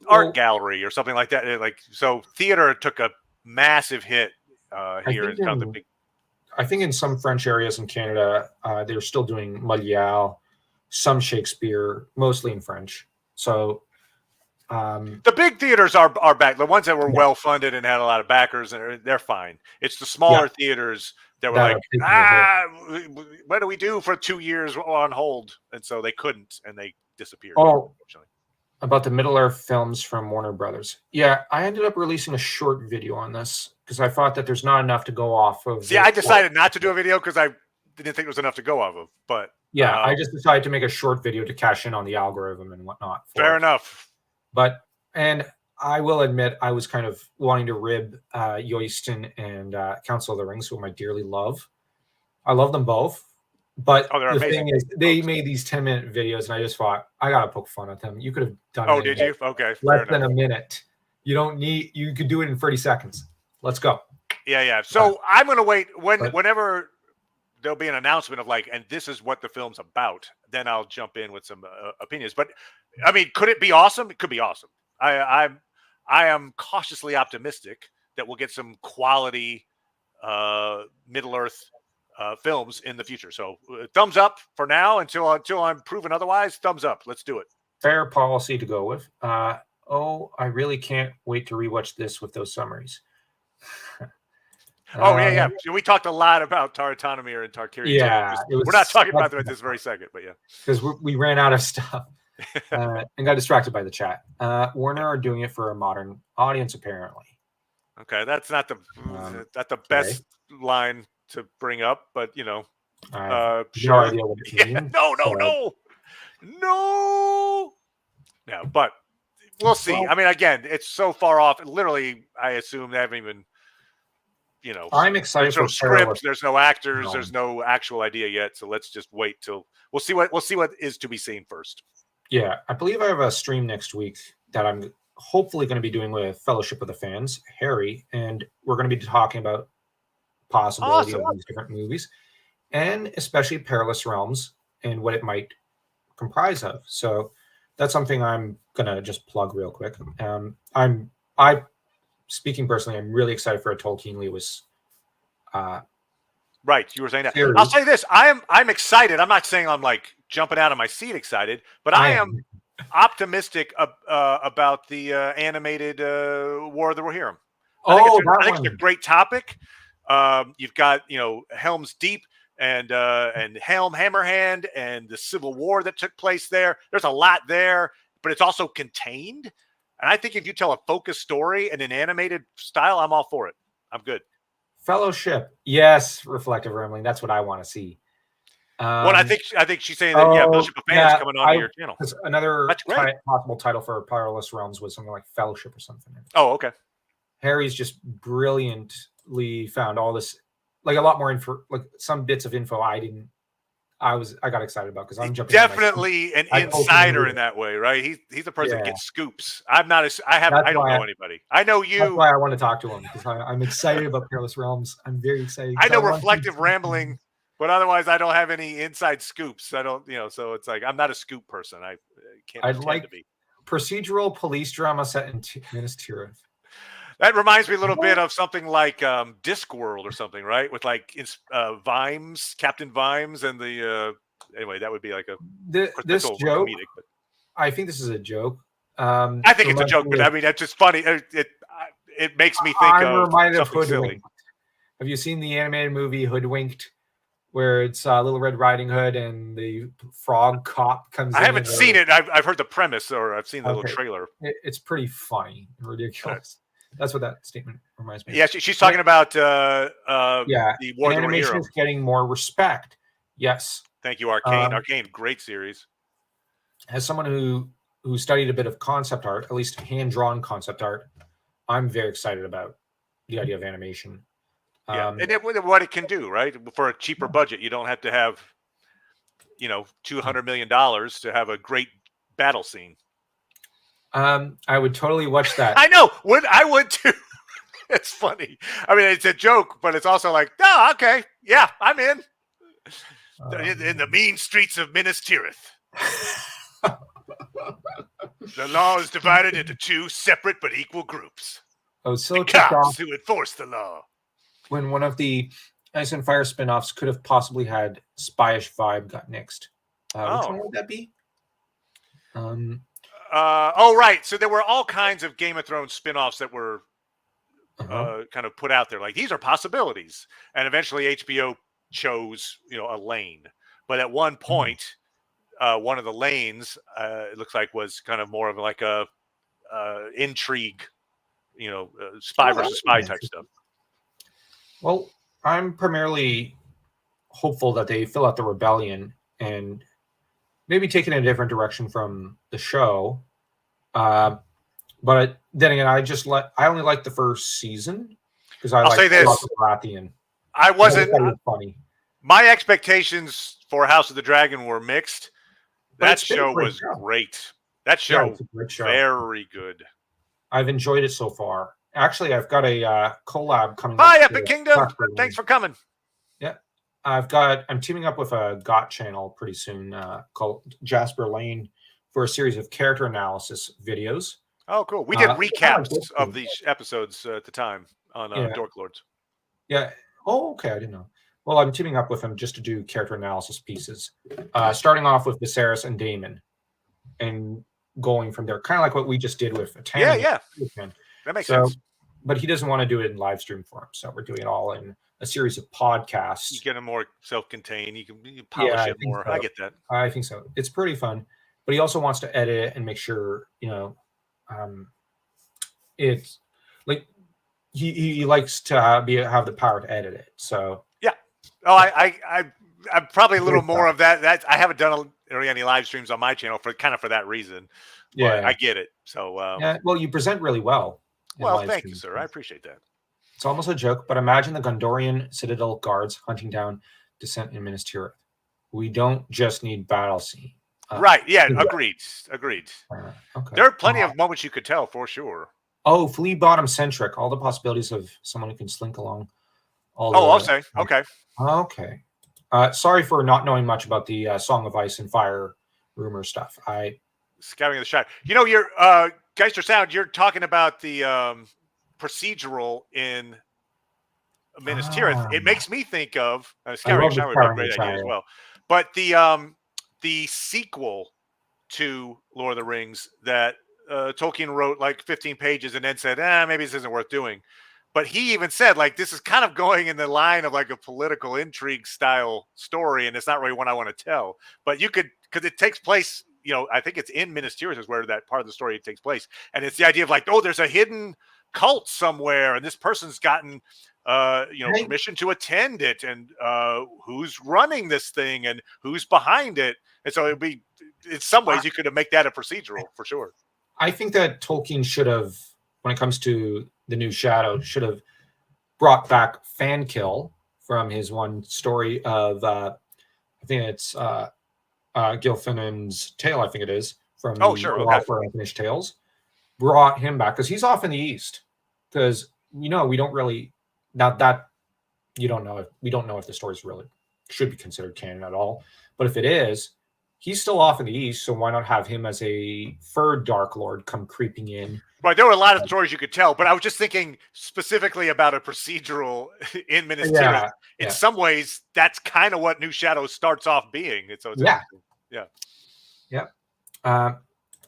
B: art gallery or something like that. So theater took a massive hit here in town.
A: I think in some French areas in Canada, they're still doing Molière, some Shakespeare, mostly in French. So
B: the big theaters are back. The ones that were well funded and had a lot of backers, and they're fine. It's the smaller theaters that were what do we do for 2 years on hold? And so they couldn't, and they disappeared.
A: Oh, about the Middle-earth films from Warner Brothers. Yeah, I ended up releasing a short video on this because I thought that there's not enough to go off of.
B: See, I decided not to do a video because I didn't think there was enough to go off of. But
A: yeah, I just decided to make a short video to cash in on the algorithm and whatnot.
B: Fair enough.
A: And I will admit, I was kind of wanting to rib Yoyston and Council of the Rings, whom I dearly love. I love them both. But the thing is, they made these 10-minute videos, and I just thought, I got to poke fun at them. You could have done it.
B: Oh, did you? Okay.
A: Less than a minute. You could do it in 30 seconds. Let's go.
B: Yeah. So I'm going to wait. Whenever there'll be an announcement of and this is what the film's about, then I'll jump in with some opinions. But, I mean, could it be awesome? It could be awesome. I am cautiously optimistic that we'll get some quality Middle-earth films in the future. So thumbs up for now until I'm proven otherwise. Thumbs up. Let's do it.
A: Fair policy to go with. I really can't wait to rewatch this with those summaries.
B: Yeah. We talked a lot about Tar-Tanemir and Tar-Kiritan.
A: Yeah,
B: we're not talking about them at this very second, but yeah,
A: because we ran out of stuff and got distracted by the chat. Warner are doing it for a modern audience, apparently.
B: Okay, that's not the
A: Okay.
B: best line to bring up, but
A: I have no
B: sure.
A: idea what it
B: Yeah,
A: means.
B: no, no,
A: So,
B: no, no. Yeah, but we'll see.
A: well,
B: I mean, again, it's so far off. Literally, I assume they haven't even,
A: I'm excited
B: there's no
A: for Perilous
B: script, there's no actors, there's
A: Realms.
B: no actual idea yet. So let's just wait till we'll see what is to be seen first.
A: Yeah, I believe I have a stream next week that I'm hopefully going to be doing with Fellowship of the Fans, Harry, and we're going to be talking about possibility
B: Awesome.
A: of these different movies, and especially Perilous Realms and what it might comprise of. So that's something I'm gonna just plug real quick. I speaking personally, I'm really excited for a Tolkien Lewis uh,
B: Right, you were saying that. I'll
A: series.
B: say this: I'm excited. I'm not saying I'm like jumping out of my seat excited, but I
A: I
B: am
A: am.
B: optimistic about the animated War of the Rohirrim.
A: Oh,
B: I
A: that
B: think it's a
A: one.
B: great topic. You've got Helm's Deep and Helm Hammerhand and the Civil War that took place there. There's a lot there, but it's also contained. And I think if you tell a focused story in an animated style, I'm all for it. I'm good.
A: Fellowship. Yes, reflective rambling. That's what I want to see.
B: Well, I think she's saying that
A: Oh
B: Fellowship of Fans
A: yeah,
B: coming onto your channel.
A: because another
B: That's great.
A: possible title for Perilous Realms was something like Fellowship or something.
B: Oh, okay.
A: Harry's just brilliantly found all this, like a lot more info, like some bits of info I got excited about because I'm jumping on my seat.
B: Definitely an
A: I totally
B: insider
A: knew
B: in
A: it.
B: that way, right? He's a person that
A: Yeah,
B: gets scoops. I'm not. I don't know anybody. I know
A: that's
B: you.
A: why I want to talk to him because I'm excited about Perilous Realms. I'm very excited
B: I
A: because I
B: know
A: want to.
B: reflective rambling, but otherwise I don't have any inside scoops. I don't. So it's like I'm not a scoop person. I can't
A: I'd
B: pretend to
A: like
B: be.
A: procedural police drama set in Minas Tirith.
B: That reminds me a little bit
A: What?
B: of something like Discworld or something, right? With like Vimes, Captain Vimes, and the anyway, that would be like a. Of course, that's
A: This
B: all
A: joke,
B: comedic, but
A: I think this is a joke.
B: I think it's a
A: Reminds
B: joke.
A: me
B: But
A: of
B: I mean, that's just funny. It makes me think
A: I'm
B: of
A: reminded of
B: something silly.
A: Hoodwinked. Have you seen the animated movie Hoodwinked, where it's Little Red Riding Hood and the frog cop comes
B: I
A: in?
B: haven't seen it. I've heard the premise or I've seen the little
A: Okay,
B: trailer.
A: it's pretty funny and
B: Okay.
A: ridiculous. That's what that statement reminds me of.
B: Yeah, she's talking about
A: Yeah,
B: the War of the
A: animation is
B: Rohirrim.
A: getting more respect. Yes,
B: Thank you, Arcane.
A: um,
B: Arcane, great series.
A: as someone who studied a bit of concept art, at least hand drawn concept art, I'm very excited about the idea of animation.
B: Yeah, and what it can do, right? For a cheaper budget, you don't have to have $200 million to have a great battle scene.
A: I would totally watch that.
B: I know. I would too. It's funny. I mean, it's a joke, but it's also like, oh, okay, yeah, I'm in. In the mean streets of Minas Tirith, the law is divided into two separate but equal groups.
A: I was so
B: The
A: ticked
B: cops
A: off
B: who enforce the law.
A: when one of the Ice and Fire spin-offs could have possibly had spyish vibe got nixed. Which one would that be?
B: Right. So there were all kinds of Game of Thrones spin-offs that were kind of put out there. Like, these are possibilities. And eventually HBO chose, a lane. But at one point, one of the lanes, it looks like, was kind of more of like a intrigue, spy versus spy type stuff.
A: Well, I'm primarily hopeful that they fill out the rebellion and maybe take it in a different direction from the show. But then again, I only like the first season because
B: I'll say this:
A: Baratheon.
B: I wasn't
A: funny.
B: My expectations for House of the Dragon were mixed. That show was great. That show,
A: it's a great show.
B: Very good.
A: I've enjoyed it so far. Actually, I've got a collab coming.
B: Hi, Epic Kingdom! Thanks for coming.
A: Yeah, I'm teaming up with a GOT channel pretty soon called Jasper Lane for a series of character analysis videos.
B: Oh, cool. We did recaps of these episodes at the time on Dork Lords.
A: Yeah. Oh, okay. I didn't know. Well, I'm teaming up with him just to do character analysis pieces, starting off with Viserys and Daemon, and going from there, kind of like what we just did with Tammy.
B: Yeah. That makes sense.
A: But he doesn't want to do it in live stream form, so we're doing it all in a series of podcasts.
B: You get it more self-contained. You can polish it more.
A: So.
B: I get that.
A: I think so. It's pretty fun, but he also wants to edit it and make sure it's like he likes to have the power to edit it. So
B: yeah. Oh, I'm probably a little more of that. That I haven't done really any live streams on my channel for that reason. But
A: yeah,
B: I get it. So
A: yeah. Well, you present really well in
B: well,
A: live
B: thank you,
A: streams.
B: sir. I appreciate that.
A: It's almost a joke, but imagine the Gondorian Citadel guards hunting down Descent in Minas Tirith. We don't just need battle scene.
B: Right. Yeah. Agreed. Agreed.
A: Okay.
B: There are plenty of moments you could tell for sure.
A: Oh, flea bottom centric. All the possibilities of someone who can slink along.
B: I'll say. Okay.
A: Okay. Sorry for not knowing much about the Song of Ice and Fire rumor stuff.
B: Scouting the shot. You know, you're Geister Sound. You're talking about the procedural in Minas Tirith. It makes me think of Scouting the Shot would be a great idea as well. But the sequel to Lord of the Rings that Tolkien wrote like 15 pages and then said, maybe this isn't worth doing. But he even said, like, this is kind of going in the line of like a political intrigue style story, and it's not really one I want to tell. But you could, because it takes place, you know, I think it's in Minas Tirith is where that part of the story takes place. And it's the idea of like, oh, there's a hidden cult somewhere, and this person's gotten permission to attend it, and who's running this thing and who's behind it. And so it'd be, in some ways, you could have make that a procedural for sure.
A: I think that Tolkien should have, when it comes to the new Shadow, should have brought back Fankill from his one story of I think it's Gilfinan's Tale, I think it is, from for Unfinished Tales. Brought him back because he's off in the east. Because we don't really, not that we don't know if the stories really should be considered canon at all. But if it is, he's still off in the east, so why not have him as a third Dark Lord come creeping in?
B: Right, there were a lot of stories you could tell, but I was just thinking specifically about a procedural in Minas Tirith. In some ways, that's kind of what New Shadow starts off being.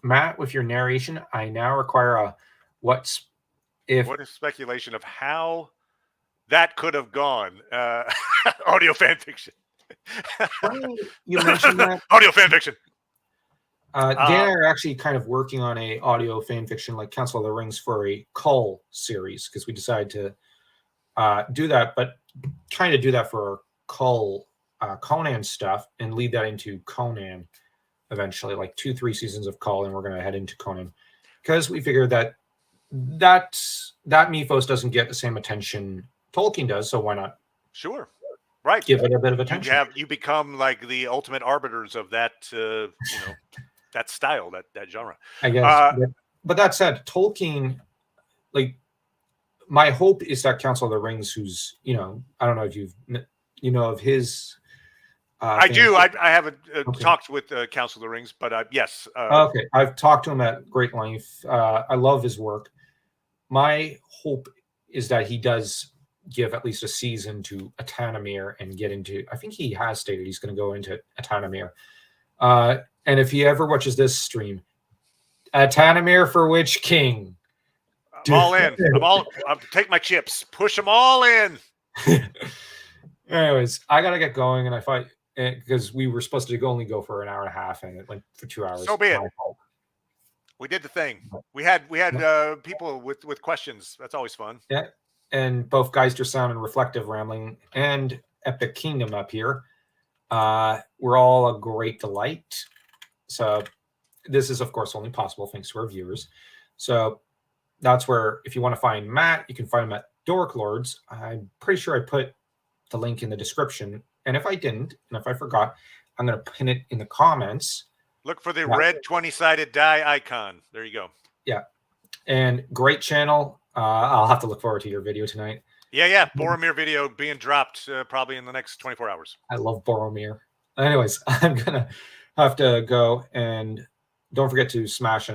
A: Matt, with your narration, I now require what if
B: speculation of how that could have gone. Audio fan fiction.
A: You mentioned that
B: audio fan fiction.
A: Dan and I are actually kind of working on a audio fan fiction like Council of the Rings for a Cull series because we decided to do that, but trying to do that for Cull Conan stuff and lead that into Conan eventually, like 2-3 seasons of Cull, and we're going to head into Conan because we figured that mythos doesn't get the same attention Tolkien does, so why not?
B: Sure. Right.
A: Give it a bit of attention.
B: You become like the ultimate arbiters of that, that style, that genre.
A: I guess. But that said, Tolkien, like, my hope is that Council of the Rings, who's, I don't know if of his.
B: I do. I haven't talked with Council of the Rings, but yes.
A: Okay. I've talked to him at great length. I love his work. My hope is that he does give at least a season to Atanamir and get into, I think he has stated he's going to go into Atanamir. And if he ever watches this stream, Atanamir for which king?
B: I'm all in. I'll take my chips, push them all in.
A: Anyways, I got to get going, and I fight because we were supposed to only go for an hour and a half, and it went for 2 hours.
B: So be it. We did the thing. We had people with questions. That's always fun.
A: Yeah. And both Geister Sound and Reflective Rambling and Epic Kingdom up here were all a great delight. So this is, of course, only possible thanks to our viewers. So that's where, if you want to find Matt, you can find him at Dork Lords. I'm pretty sure I put the link in the description. And if I didn't, and if I forgot, I'm going to pin it in the comments.
B: Look for the red 20-sided die icon. There you go.
A: Yeah. And great channel. I'll have to look forward to your video tonight.
B: Yeah. Boromir video being dropped probably in the next 24 hours.
A: I love Boromir. Anyways, I'm going to have to go. And don't forget to smash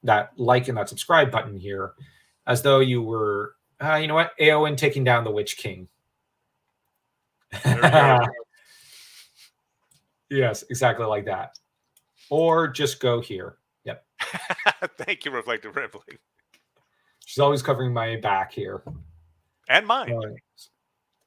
A: that like and that subscribe button here as though you were, you know what? Eowyn taking down the Witch King. Yes, exactly like that. Or just go here. Yep.
B: Thank you, Reflective Rambling.
A: She's always covering my back here.
B: And mine.